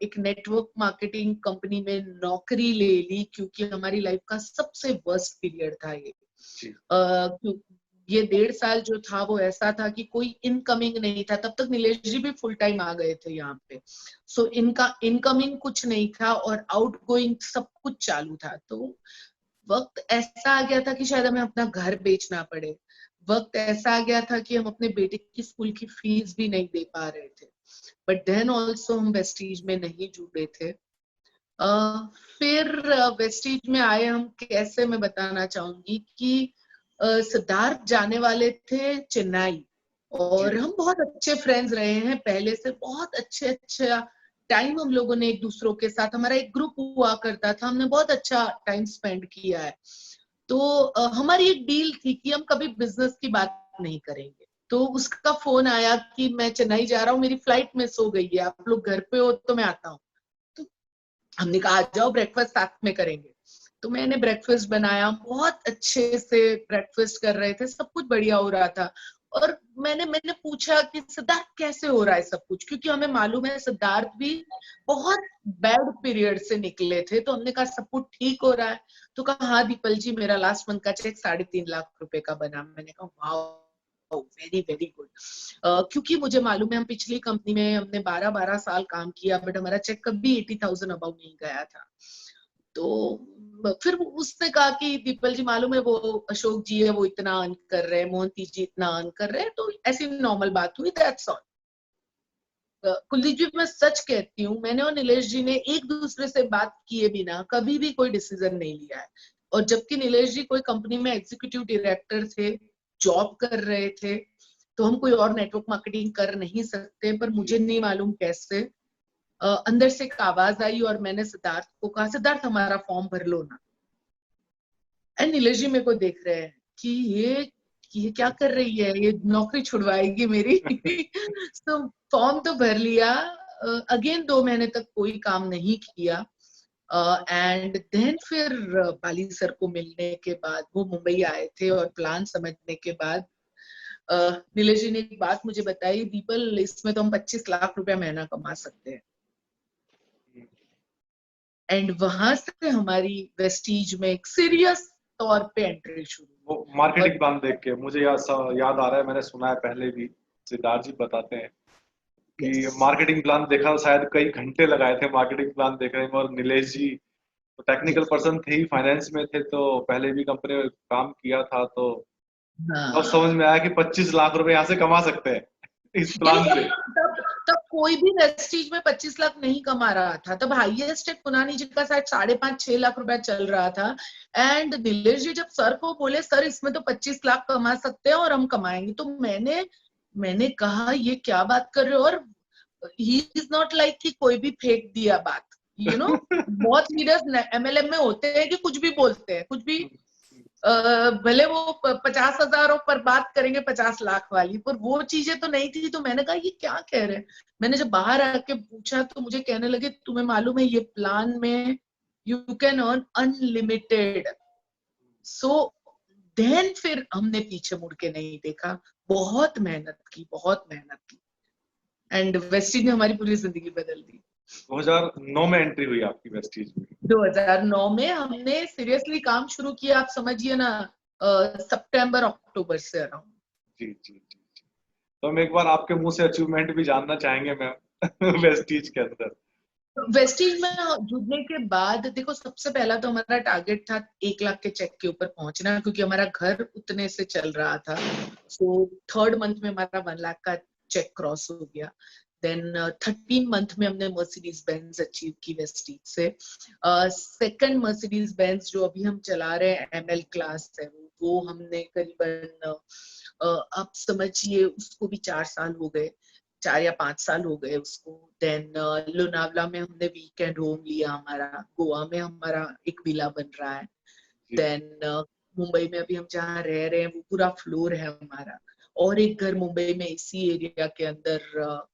एक नेटवर्क मार्केटिंग कंपनी में नौकरी ले ली, क्योंकि हमारी लाइफ का सबसे वर्स्ट पीरियड था ये। ये 1.5 साल जो था वो ऐसा था कि कोई इनकमिंग नहीं था। तब तक नीलेश जी भी फुल टाइम आ गए थे यहाँ पे। सो इनका इनकमिंग कुछ नहीं था और आउट गोइंग सब कुछ चालू था। तो वक्त ऐसा आ गया था कि शायद हमें अपना घर बेचना पड़े। वक्त ऐसा आ गया था कि हम अपने बेटे की स्कूल की फीस भी नहीं दे पा रहे थे। बट देन ऑल्सो हम वेस्टीज में नहीं जुड़े थे। फिर वेस्टीज में आए हम कैसे, मैं बताना चाहूंगी कि सिद्धार्थ जाने वाले थे चेन्नई और हम बहुत अच्छे फ्रेंड्स रहे हैं पहले से। बहुत अच्छा टाइम हम लोगों ने एक दूसरों के साथ, हमारा एक ग्रुप हुआ करता था, हमने बहुत अच्छा टाइम स्पेंड किया है। तो हमारी एक डील थी कि हम कभी बिजनेस की बात नहीं करेंगे। तो उसका फोन आया कि मैं चेन्नई जा रहा हूँ, मेरी फ्लाइट मिस हो गई है, आप लोग घर पे हो तो मैं आता हूँ। तो हमने कहा आ जाओ, ब्रेकफास्ट साथ में करेंगे। तो मैंने ब्रेकफास्ट बनाया, बहुत अच्छे से ब्रेकफास्ट कर रहे थे, सब कुछ बढ़िया हो रहा था। और मैंने पूछा कि सिद्धार्थ कैसे हो रहा है सब कुछ, क्योंकि हमें मालूम है सिद्धार्थ भी बहुत बैड पीरियड से निकले थे। तो हमने कहा सब कुछ ठीक हो रहा है। तो कहा हाँ दीपल जी, मेरा लास्ट मंथ का चेक 3.5 लाख रुपए का बना। मैंने कहा वाओ, वेरी वेरी गुड। क्योंकि मुझे मालूम है हम पिछली कंपनी में हमने 12-12 साल काम किया, बट हमारा चेक कभी 80,000 अबाउ नहीं गया था। तो फिर उसने कहा कि दीपल जी मालूम है वो अशोक जी है, वो इतना अर्न कर रहे हैं, मोहंती जी इतना अर्न कर रहे हैं। तो ऐसी नॉर्मल बात हुई, दैट्स ऑल। कुलदीप जी मैं सच कहती हूँ, मैंने और नीलेश जी ने एक दूसरे से बात किए बिना कभी भी कोई डिसीजन नहीं लिया है। और जबकि नीलेश जी कोई कंपनी में एग्जीक्यूटिव डायरेक्टर थे, जॉब कर रहे थे, तो हम कोई और नेटवर्क मार्केटिंग कर नहीं सकते। पर मुझे नहीं मालूम कैसे अंदर से एक आवाज आई और मैंने सिद्धार्थ को कहा, सिद्धार्थ हमारा फॉर्म भर लो ना। एंड नीलेश जी मेरे को देख रहे हैं कि ये क्या कर रही है, ये नौकरी छुड़वाएगी मेरी। तो फॉर्म तो भर लिया। अगेन 2 महीने तक कोई काम नहीं किया। एंड देन फिर पाली सर को मिलने के बाद, वो मुंबई आए थे और प्लान समझने के बाद नीलेश जी ने एक बात मुझे बताई, दीपल इसमें तो हम 25 लाख रुपया महीना कमा सकते हैं। एंड वहां से हमारी वेस्टीज में एक सीरियस तौर पे एंट्री शुरू। वो मार्केटिंग प्लान देख के मुझे याद आ रहा है, मैंने सुना है पहले भी, सिद्धार्थ जी बताते हैं कि मार्केटिंग प्लान देखा, शायद कई घंटे लगाए थे मार्केटिंग प्लान देखने में। और नीलेश जी तो टेक्निकल पर्सन थे ही, फाइनेंस में थे, तो पहले भी कंपनी में काम किया था, तो अब समझ में आया कि 25 लाख रुपए यहाँ से कमा सकते हैं इस प्लान से। तब कोई भी वेस्टीज में 25 लाख नहीं कमा रहा था। तब हाईएस्ट एक पुनानी जी का शायद 5.5-6 लाख रुपया चल रहा था। एंड नीलेश जी जब सर को बोले, सर इसमें तो 25 लाख कमा सकते हैं और हम कमाएंगे, तो मैंने कहा ये क्या बात कर रहे हो। और ही इज नॉट लाइक कि कोई भी फेंक दिया बात, यू नो। बहुत लीडर्स एमएलएम में होते हैं कि कुछ भी बोलते हैं, कुछ भी भले वो 50,000 पर बात करेंगे 50 लाख वाली, पर वो चीजें तो नहीं थी। तो मैंने कहा ये क्या कह रहे हैं। मैंने जब बाहर आके पूछा तो मुझे कहने लगे, तुम्हें मालूम है ये प्लान में you can earn unlimited. So then फिर हमने पीछे मुड़ के नहीं देखा, बहुत मेहनत की, बहुत मेहनत की। एंड वेस्टीज ने हमारी पूरी जिंदगी बदल दी। 2009 में एंट्री हुई आपकी वेस्टीज में? 2009 में हमने सीरियसली काम शुरू किया, आप समझिए ना सितंबर अक्टूबर से अराउंड। जी जी जी। तो हम एक बार आपके मुंह से अचीवमेंट भी जानना चाहेंगे मैम वेस्टीज के अंदर। वेस्टीज में जुड़ने के बाद देखो, सबसे पहला तो हमारा टारगेट था 1 लाख के चेक के ऊपर पहुंचना, क्योंकि हमारा घर उतने से चल रहा था। सो 3rd मंथ में हमारा 1 लाख का चेक क्रॉस हो गया। देन 13 मंथ में हमने मर्सिडीज बेंज अचीव की वेस्टीज से। सेकंड मर्सिडीज बेंज जो अभी हम चला रहे हैं ML क्लास है, वो हमने करीबन आप समझिए उसको भी 4 साल हो गए, 4 या 5 साल हो गए उसको। देन लोनावला में हमने वीकेंड होम लिया हमारा, गोवा में हमारा एक विला बन रहा है। देन मुंबई में अभी हम जहाँ रह रहे हैं वो पूरा फ्लोर है हमारा, और एक घर मुंबई में इसी एरिया के अंदर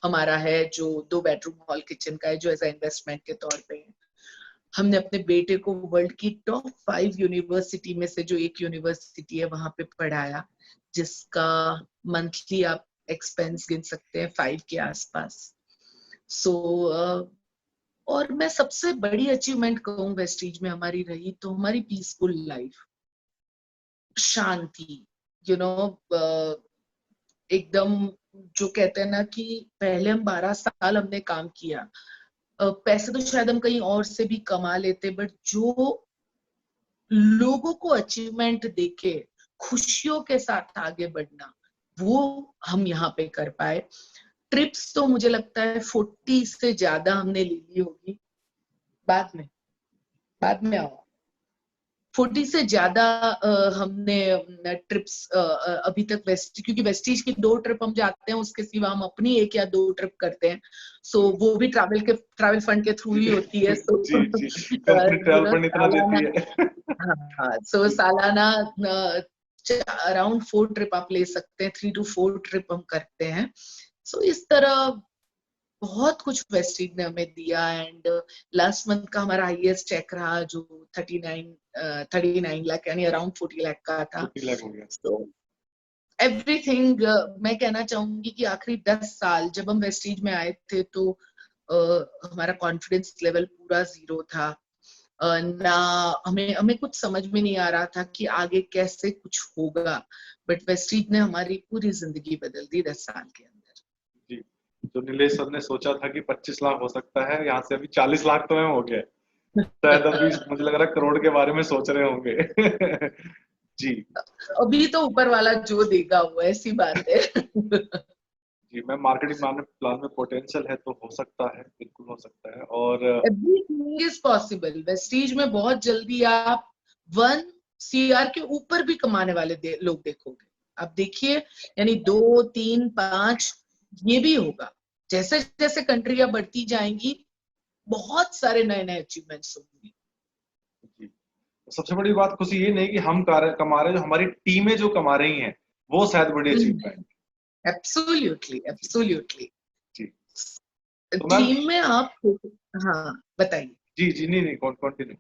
हमारा है जो 2 बेडरूम हॉल किचन का है, जो एज ए इन्वेस्टमेंट के तौर पे है। हमने अपने बेटे को वर्ल्ड की टॉप 5 यूनिवर्सिटी में से जो एक यूनिवर्सिटी है वहां पे पढ़ाया, जिसका मंथली आप एक्सपेंस गिन सकते हैं 5 के आसपास। सो और मैं सबसे बड़ी अचीवमेंट कहूँ वेस्टीज में हमारी रही तो हमारी peaceful life, Shanti, you know. एकदम जो कहते हैं ना कि पहले हम 12 साल हमने काम किया, पैसे तो शायद हम कहीं और से भी कमा लेते, बट जो लोगों को अचीवमेंट देके खुशियों के साथ आगे बढ़ना, वो हम यहाँ पे कर पाए। ट्रिप्स तो मुझे लगता है 40 से ज्यादा हमने ले ली होगी। बाद में आओ 40 से ज्यादा हमने ट्रिप्स अभी तक क्योंकि वेस्टीज की 2 ट्रिप हम जाते हैं, उसके सिवा हम अपनी 1 या 2 ट्रिप करते हैं। सो वो भी ट्रैवल फंड के थ्रू ही होती है। सो जी जी, कंपनी ट्रैवल फंड इतना देती है। हाँ, सो सालाना अराउंड 4 ट्रिप आप ले सकते हैं, 3 to 4 ट्रिप हम करते हैं। सो इस तरह बहुत कुछ वेस्टीज ने हमें दिया। एंड लास्ट मंथ का हमारा हाईएस्ट चेक रहा जो 39 लाख यानी अराउंड 40 लाख का था। 40 लाख हो गया। सो एवरीथिंग मैं कहना चाहूंगी कि आखिरी 10 साल जब हम वेस्टीज में आए थे तो हमारा कॉन्फिडेंस लेवल पूरा 0 था। ना हमें कुछ समझ में नहीं आ रहा था कि आगे कैसे कुछ होगा, बट वेस्टीज ने हमारी पूरी जिंदगी बदल दी 10 साल के अंदर। जी, जो नीलेश सर ने सोचा था कि 25 लाख हो सकता है, यहाँ से अभी 40 लाख तो हो गए। शायद अभी मुझे लग रहा है करोड़ के बारे में सोच रहे होंगे। जी, अभी तो ऊपर वाला जो देगा वो, ऐसी बात है। जी मैम, मार्केटिंग प्लान में पोटेंशियल है तो हो सकता है, बिल्कुल हो सकता है। और एवरीथिंग इज पॉसिबल। वेस्टीज में बहुत जल्दी आप 1 CR के ऊपर भी कमाने वाले लोग देखोगे। आप देखिए, यानी 2, 3, 5 ये भी होगा। जैसे जैसे कंट्रियां बढ़ती जाएंगी बहुत सारे नए नए अचीवमेंट्स होंगे। जी। सबसे बड़ी बात खुशी ये नहीं कि हम कमा रहे, जो हमारी टीमें जो कमा रही हैं वो शायद बड़ी अचीवमेंट। Absolutely absolutely. जी। तो मैम, टीम में आप, हाँ बताइए। जी जी, नहीं नहीं, कंटिन्यू।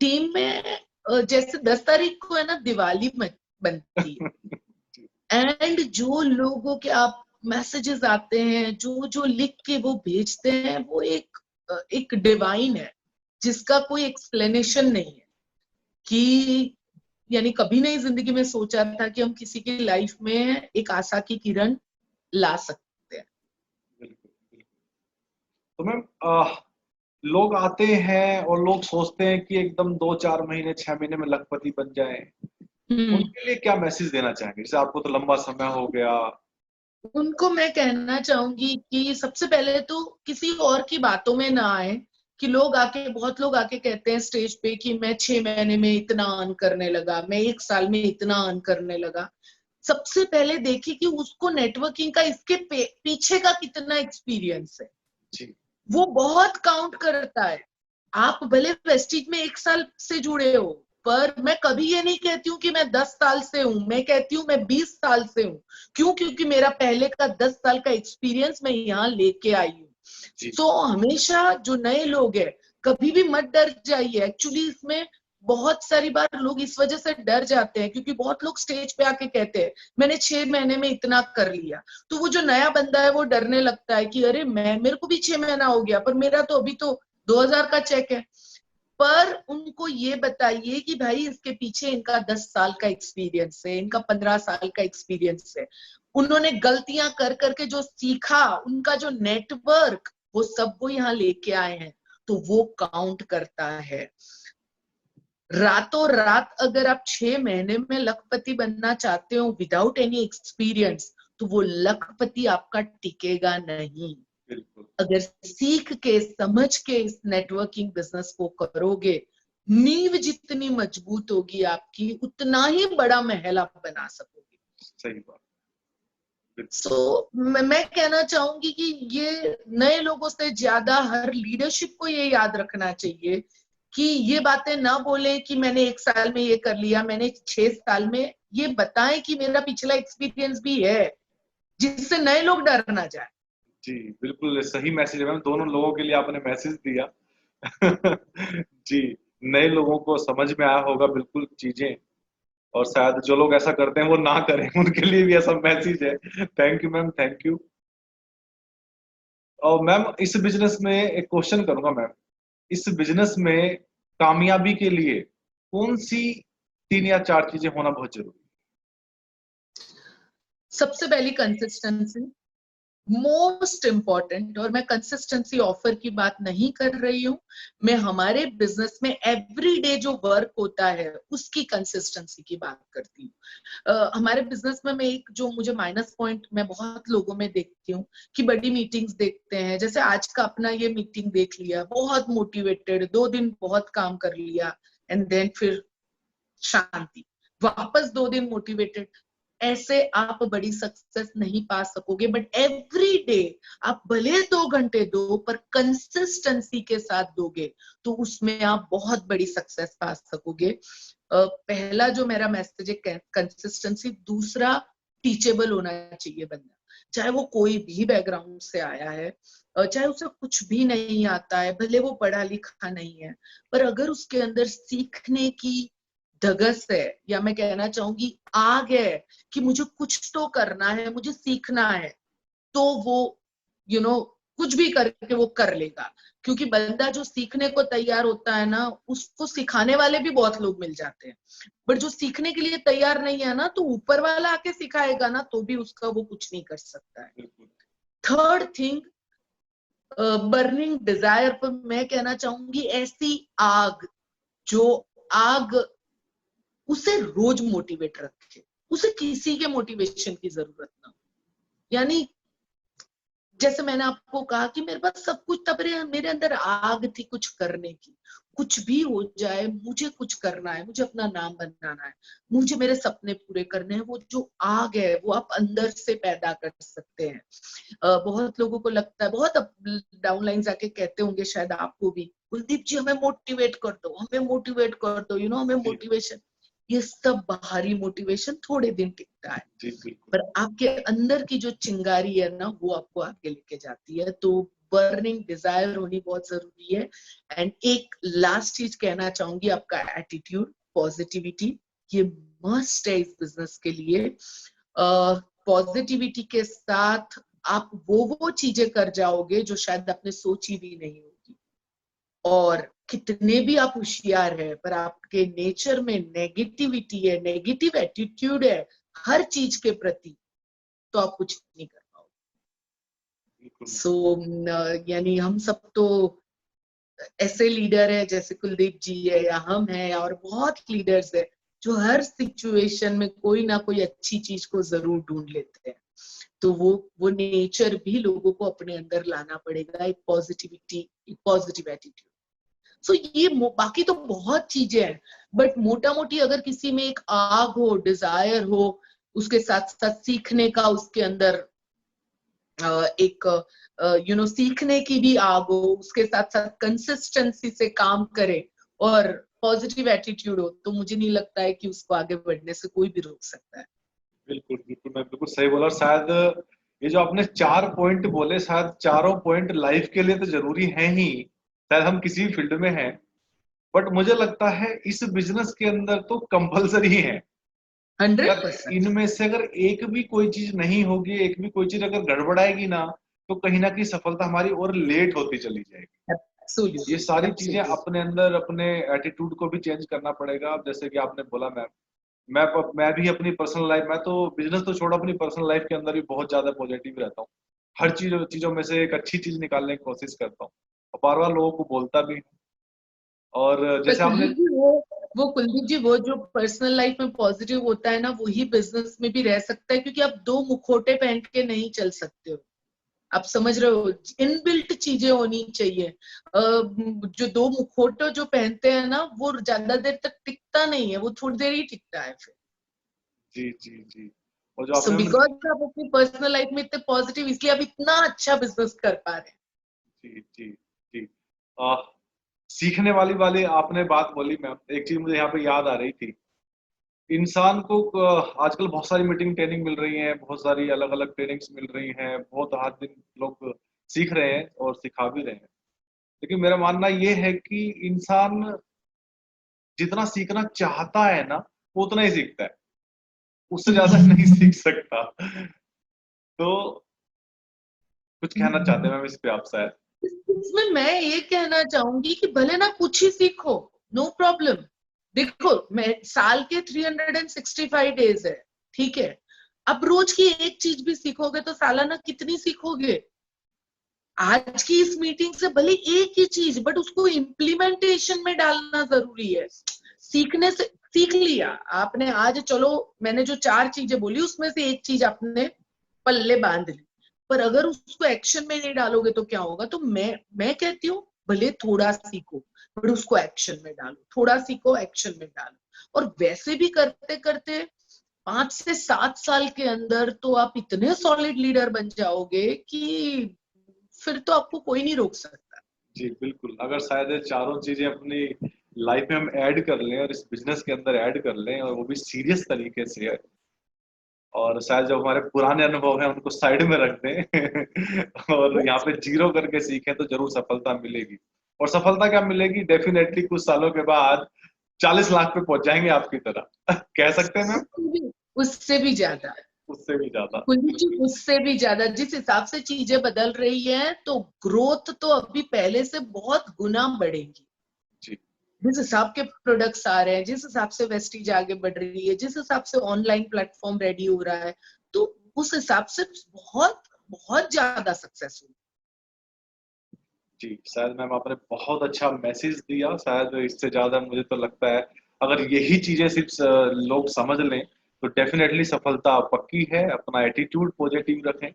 टीम में जैसे 10 तारीख को है ना दिवाली बनती है, एंड जो लोगों के आप मैसेजेस आते हैं, जो जो लिख के वो भेजते हैं, वो एक डिवाइन है जिसका कोई एक्सप्लेनेशन नहीं है। कि यानी कभी नहीं जिंदगी में सोचा था कि हम किसी की लाइफ में एक आशा की किरण ला सकते हैं। बिल्कुल बिल्कुल। तो मैम, लोग आते हैं और लोग सोचते हैं कि एकदम 2-4 महीने 6 महीने में लखपति बन जाए, उनके लिए क्या मैसेज देना चाहेंगे? जैसे आपको तो लंबा समय हो गया। उनको मैं कहना चाहूंगी कि सबसे पहले तो किसी और की बातों में ना आए। कि बहुत लोग आके कहते हैं स्टेज पे कि मैं 6 महीने में इतना अर्न करने लगा, मैं 1 साल में इतना अर्न करने लगा। सबसे पहले देखिए कि उसको नेटवर्किंग का इसके पीछे का कितना एक्सपीरियंस है। जी वो बहुत काउंट करता है। आप भले वेस्टिज में 1 साल से जुड़े हो, पर मैं कभी ये नहीं कहती हूँ कि मैं 10 साल से हूँ, मैं कहती हूँ मैं 20 साल से हूँ। क्यों? क्योंकि मेरा पहले का 10 साल का एक्सपीरियंस मैं यहाँ लेके आई हूँ। जी। तो हमेशा जो नए लोग हैं, कभी भी मत डर जाइए। एक्चुअली इसमें बहुत सारी बार लोग इस वजह से डर जाते हैं क्योंकि बहुत लोग स्टेज पे आके कहते हैं मैंने 6 महीने में इतना कर लिया। तो वो जो नया बंदा है वो डरने लगता है कि अरे मेरे को भी 6 महीना हो गया, पर मेरा तो अभी तो 2000 का चेक है। पर उनको ये बताइए कि भाई इसके पीछे इनका 10 साल का एक्सपीरियंस है, इनका 15 साल का एक्सपीरियंस है। उन्होंने गलतियां कर करके जो सीखा, उनका जो नेटवर्क, वो सब वो यहाँ लेके आए हैं। तो वो काउंट करता है। रातों रात अगर आप 6 महीने में लखपति बनना चाहते हो विदाउट एनी एक्सपीरियंस, तो वो लखपति आपका टिकेगा नहीं। बिल्कुल अगर सीख के समझ के इस नेटवर्किंग बिजनेस को करोगे, नींव जितनी मजबूत होगी आपकी, उतना ही बड़ा महल आप बना सकोगे। सही बात। मैं कहना चाहूंगी कि ये नए लोगों से ज्यादा हर लीडरशिप को ये याद रखना चाहिए कि ये बातें ना बोले कि मैंने 1 साल में ये कर लिया, मैंने 6 साल में। ये बताएं कि मेरा पिछला एक्सपीरियंस भी है, जिससे नए लोग डर ना जाए। जी, बिल्कुल सही मैसेज है मैम, दोनों लोगों के लिए आपने मैसेज दिया। जी, नए लोगों को समझ में आया होगा बिल्कुल चीजें, और शायद जो लोग ऐसा करते हैं वो ना करें, उनके लिए भी ऐसा मैसेज है। Thank you ma'am, thank you. और मैम, इस बिजनेस में एक क्वेश्चन करूंगा मैम, इस बिजनेस में कामयाबी के लिए कौन सी 3 या 4 चीजें होना बहुत जरूरी सबसे पहली कंसिस्टेंसी, मोस्ट इम्पॉर्टेंट। और मैं कंसिस्टेंसी ऑफर की बात नहीं कर रही हूँ, मैं हमारे बिजनेस में एवरीडे जो वर्क होता है उसकी कंसिस्टेंसी की बात करती हूँ। हमारे बिजनेस में मैं एक जो मुझे माइनस पॉइंट मैं बहुत लोगों में देखती हूँ कि बड़ी मीटिंग्स देखते हैं। जैसे आज का अपना ये मीटिंग देख लिया, बहुत मोटिवेटेड, 2 दिन बहुत काम कर लिया, एंड देन फिर शांति, वापस 2 दिन मोटिवेटेड। ऐसे आप बड़ी सक्सेस नहीं पा सकोगे। बट एवरी डे आप भले 2 घंटे दो, पर कंसिस्टेंसी के साथ दोगे तो उसमें आप बहुत बड़ी सक्सेस पा सकोगे। पहला जो मेरा मैसेज है कंसिस्टेंसी। दूसरा, टीचेबल होना चाहिए बंदा, चाहे वो कोई भी बैकग्राउंड से आया है, चाहे उसे कुछ भी नहीं आता है, भले वो पढ़ा लिखा नहीं है, पर अगर उसके अंदर सीखने की धगस है, या मैं कहना चाहूंगी आग है कि मुझे कुछ तो करना है, मुझे सीखना है, तो वो कुछ भी करके वो कर लेगा। क्योंकि बंदा जो सीखने को तैयार होता है ना, उसको सिखाने वाले भी बहुत लोग मिल जाते हैं। बट जो सीखने के लिए तैयार नहीं है ना, तो ऊपर वाला आके सिखाएगा ना, तो भी उसका वो कुछ नहीं कर सकता है। बिल्कुल। थर्ड थिंग, बर्निंग डिजायर पर मैं कहना चाहूंगी ऐसी आग, जो आग उसे रोज मोटिवेट रखे, उसे किसी के मोटिवेशन की जरूरत ना हो। यानी जैसे मैंने आपको कहा कि मेरे पास सब कुछ था, पर मेरे अंदर आग थी कुछ करने की, कुछ भी हो जाए, मुझे कुछ करना है, मुझे अपना नाम बनाना है, मुझे मेरे सपने पूरे करने हैं। वो जो आग है वो आप अंदर से पैदा कर सकते हैं। बहुत लोगों को लगता है, बहुत डाउनलाइन आके कहते होंगे शायद आपको भी, कुलदीप जी हमें मोटिवेट कर दो, हमें मोटिवेट कर दो, हमें मोटिवेशन। ये सब बाहरी मोटिवेशन थोड़े दिन टिकता है, पर आपके अंदर की जो चिंगारी है ना, वो आपको आगे लेके जाती है। तो बर्निंग डिजायर होनी बहुत जरूरी है। एंड एक लास्ट चीज कहना चाहूंगी, आपका एटीट्यूड, पॉजिटिविटी, ये मस्ट है इस बिजनेस के लिए। पॉजिटिविटी के साथ आप वो चीजें कर जाओगे जो शायद आपने सोची भी नहीं होगी। और कितने भी आप होशियार है, पर आपके नेचर में नेगेटिविटी है, नेगेटिव एटीट्यूड है हर चीज के प्रति, तो आप कुछ नहीं कर पाओगे। सो यानी हम सब तो ऐसे लीडर है जैसे कुलदीप जी है, या हम हैं, और बहुत लीडर्स है जो हर सिचुएशन में कोई ना कोई अच्छी चीज को जरूर ढूंढ लेते हैं। तो वो नेचर भी लोगों को अपने अंदर लाना पड़ेगा, एक पॉजिटिविटी, एक पॉजिटिव एटीट्यूड। सो ये बाकी तो बहुत चीजें हैं, बट मोटा मोटी अगर किसी में एक आग हो, डिजायर हो, उसके साथ साथ सीखने का उसके अंदर एक सीखने की भी आग हो, उसके साथ साथ कंसिस्टेंसी से काम करे और पॉजिटिव एटीट्यूड हो, तो मुझे नहीं लगता है कि उसको आगे बढ़ने से कोई भी रोक सकता है। बिल्कुल बिल्कुल, मैं बिल्कुल सही बोला। शायद ये जो आपने 4 पॉइंट बोले, शायद चारों पॉइंट लाइफ के लिए तो जरूरी है ही, शायद हम किसी भी फील्ड में हैं, बट मुझे लगता है इस बिजनेस के अंदर तो कंपलसरी है। 100%। इनमें से अगर एक भी कोई चीज नहीं होगी, एक भी कोई चीज अगर गड़बड़ाएगी ना, तो कहीं ना कहीं सफलता हमारी और लेट होती चली जाएगी। ये सारी चीजें अपने अंदर, अपने एटीट्यूड को भी चेंज करना पड़ेगा। जैसे कि आपने बोला, मैं भी अपनी पर्सनल लाइफ, मैं तो बिजनेस तो छोड़ो, अपनी पर्सनल लाइफ के अंदर भी बहुत ज्यादा पॉजिटिव रहता हूँ। हर चीजों में से एक अच्छी चीज निकालने की कोशिश करता हूँ, और बार बार लोगों को बोलता भी हूँ। और जैसे आपने कुलदीप जी, वो कुलदीप जी, वो जो पर्सनल लाइफ में पॉजिटिव होता है ना, वही बिजनेस में भी रह सकता है, क्योंकि आप 2 मुखौटे पहन के नहीं चल सकते हो। आप समझ रहे हो, इनबिल्ट चीजें होनी चाहिए। जो 2 मुखौटे जो पहनते हैं ना, वो ज्यादा देर तक टिकता नहीं है, वो थोड़ी देर ही टिकता है फिर। जी जी जी, और जो सो आपने बिकॉज आप अपनी पर्सनल लाइफ में इतने पॉजिटिव, इसलिए आप इतना अच्छा बिजनेस कर पा रहे हैं। जी जी जी, आ, सीखने वाली आपने बात बोली मैम, एक चीज मुझे यहाँ पे याद आ रही थी। इंसान को आजकल बहुत सारी मीटिंग ट्रेनिंग मिल रही है, बहुत सारी अलग अलग ट्रेनिंग्स मिल रही हैं, बहुत हर दिन लोग सीख रहे हैं और सिखा भी रहे हैं। लेकिन मेरा मानना ये है कि इंसान जितना सीखना चाहता है ना, वो उतना ही सीखता है, उससे ज्यादा नहीं सीख सकता। तो कुछ कहना चाहते हैं मैम इस पे आप शायद? इसमें मैं ये कहना चाहूंगी कि भले ना कुछ ही सीखो, नो प्रॉब्लम। देखो, मैं साल के 365 डेज है, ठीक है। अब रोज की एक चीज भी सीखोगे तो सालाना कितनी सीखोगे? आज की इस मीटिंग से भले एक ही चीज, बट उसको इम्प्लीमेंटेशन में डालना जरूरी है। सीखने से सीख लिया आपने आज, चलो मैंने जो 4 चीजें बोली उसमें से एक चीज आपने पल्ले बांध ली, पर अगर उसको एक्शन में नहीं डालोगे तो क्या होगा? तो मैं कहती हूँ भले थोड़ा सीखो, बट उसको एक्शन में डालो, थोड़ा सीखो एक्शन में डालो। और वैसे भी करते करते 5 से 7 साल के अंदर तो आप इतने सॉलिड लीडर बन जाओगे कि फिर तो आपको कोई नहीं रोक सकता। जी बिल्कुल, अगर शायद ये चारों चीजें अपनी लाइफ में हम ऐड कर लें और इस बिजनेस के अंदर ऐड कर लें, और वो भी सीरियस तरीके से, और शायद जो हमारे पुराने अनुभव हैं उनको साइड में रख दें और यहाँ पे जीरो करके सीखें, तो जरूर सफलता मिलेगी। और सफलता क्या मिलेगी, डेफिनेटली कुछ सालों के बाद 40 लाख पे पहुंच जाएंगे आपकी तरह कह सकते हैं मैम। उससे भी ज्यादा, उससे भी ज्यादा। उससे भी ज्यादा। जिस हिसाब से चीजें बदल रही हैं, तो ग्रोथ तो अभी पहले से बहुत गुना बढ़ेगी। जी, जिस हिसाब के प्रोडक्ट्स आ रहे हैं, जिस हिसाब से वेस्टीज आगे बढ़ रही है, जिस हिसाब से ऑनलाइन प्लेटफॉर्म रेडी हो रहा है, तो उस हिसाब से बहुत बहुत ज्यादा सक्सेसफुल। जी, शायद मैम आपने बहुत अच्छा मैसेज दिया। शायद इससे ज्यादा मुझे तो लगता है अगर यही चीजें सिर्फ लोग समझ लें, तो डेफिनेटली सफलता पक्की है। अपना एटीट्यूड पॉजिटिव रखें,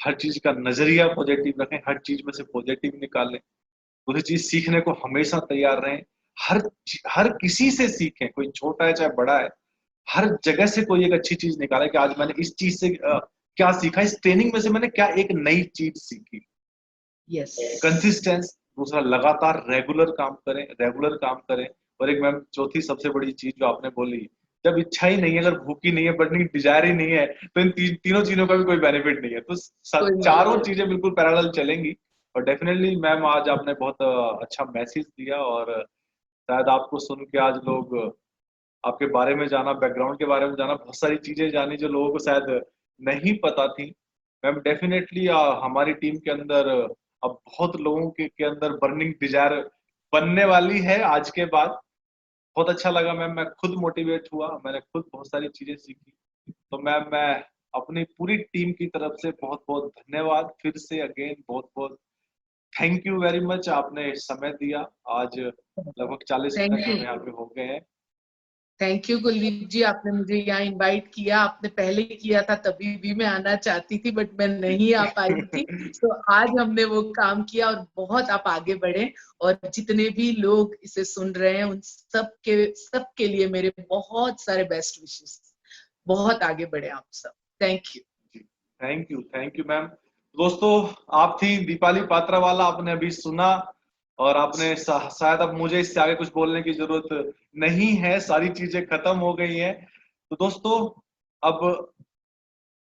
हर चीज का नजरिया पॉजिटिव रखें, हर चीज में से पॉजिटिव निकालें, दूसरी चीज सीखने को हमेशा तैयार रहें। हर किसी से सीखें, कोई छोटा है चाहे बड़ा है, हर जगह से कोई एक अच्छी चीज निकाले कि आज मैंने इस चीज से क्या सीखा, इस ट्रेनिंग में से मैंने क्या एक नई चीज सीखी। यस, कंसिस्टेंस, दूसरा लगातार रेगुलर काम करें। और एक मैम चौथी सबसे बड़ी चीज जो आपने बोली, जब इच्छा ही नहीं है, अगर भूख ही नहीं है, बर्निंग डिजायर ही नहीं है, तो इन तीनों चीजों का भी कोई बेनिफिट नहीं है। तो चारों चीजें बिल्कुल पैरेलल चलेंगी। और डेफिनेटली मैम आज आपने बहुत अच्छा मैसेज दिया, और शायद आपको सुन के आज लोग आपके बारे में जाना, बैकग्राउंड के बारे में जाना, बहुत सारी चीजें जानी जो लोगों को शायद नहीं पता थी। मैम डेफिनेटली हमारी टीम के अंदर अब बहुत लोगों के अंदर बर्निंग डिजायर बनने वाली है आज के बाद। बहुत अच्छा लगा मैम, मैं खुद मोटिवेट हुआ, मैंने खुद बहुत सारी चीजें सीखी। तो मैम मैं अपनी पूरी टीम की तरफ से बहुत बहुत धन्यवाद, फिर से अगेन बहुत बहुत थैंक यू वेरी मच। आपने समय दिया, आज लगभग 40 मिनट हम यहाँ पे हो गए हैं। थैंक यू कुलदीप जी, आपने मुझे यहाँ इनवाइट किया। आपने पहले किया था, तभी भी मैं आना चाहती थी, बट मैं नहीं आ पाई थी। तो आज हमने वो काम किया और बहुत आप आगे बढ़े। और जितने भी लोग इसे सुन रहे हैं, उन सबके लिए मेरे बहुत सारे बेस्ट विशेस। बहुत आगे बढ़े आप सब। Thank you. Thank you ma'am. दोस्तों, आप थी दीपाली पात्रावाला, आपने अभी सुना, और आपने शायद अब मुझे इससे आगे कुछ बोलने की जरूरत नहीं है, सारी चीजें खत्म हो गई हैं। तो दोस्तों, अब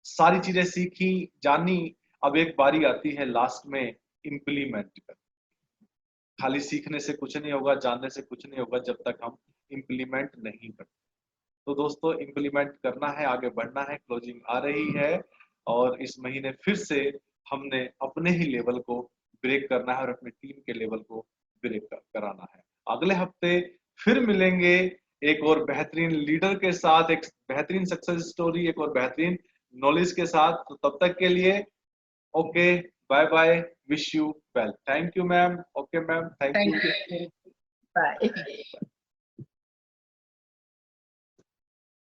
सारी चीजें सीखी, जानी, अब एक बारी आती है लास्ट में इम्प्लीमेंट कर। खाली सीखने से कुछ नहीं होगा, जानने से कुछ नहीं होगा जब तक हम इम्प्लीमेंट नहीं करते। तो दोस्तों, इम्प्लीमेंट करना है, आगे बढ़ना है, क्लोजिंग आ रही है, और इस महीने फिर से हमने अपने ही लेवल को ब्रेक करना है और अपनी टीम के लेवल को ब्रेक कराना है। अगले हफ्ते फिर मिलेंगे एक और बेहतरीन लीडर के साथ, एक बेहतरीन सक्सेस स्टोरी, एक और बेहतरीन नॉलेज के साथ। तो तब तक के लिए okay, bye bye, wish you well. Thank you ma'am. Okay ma'am, thank you. Bye.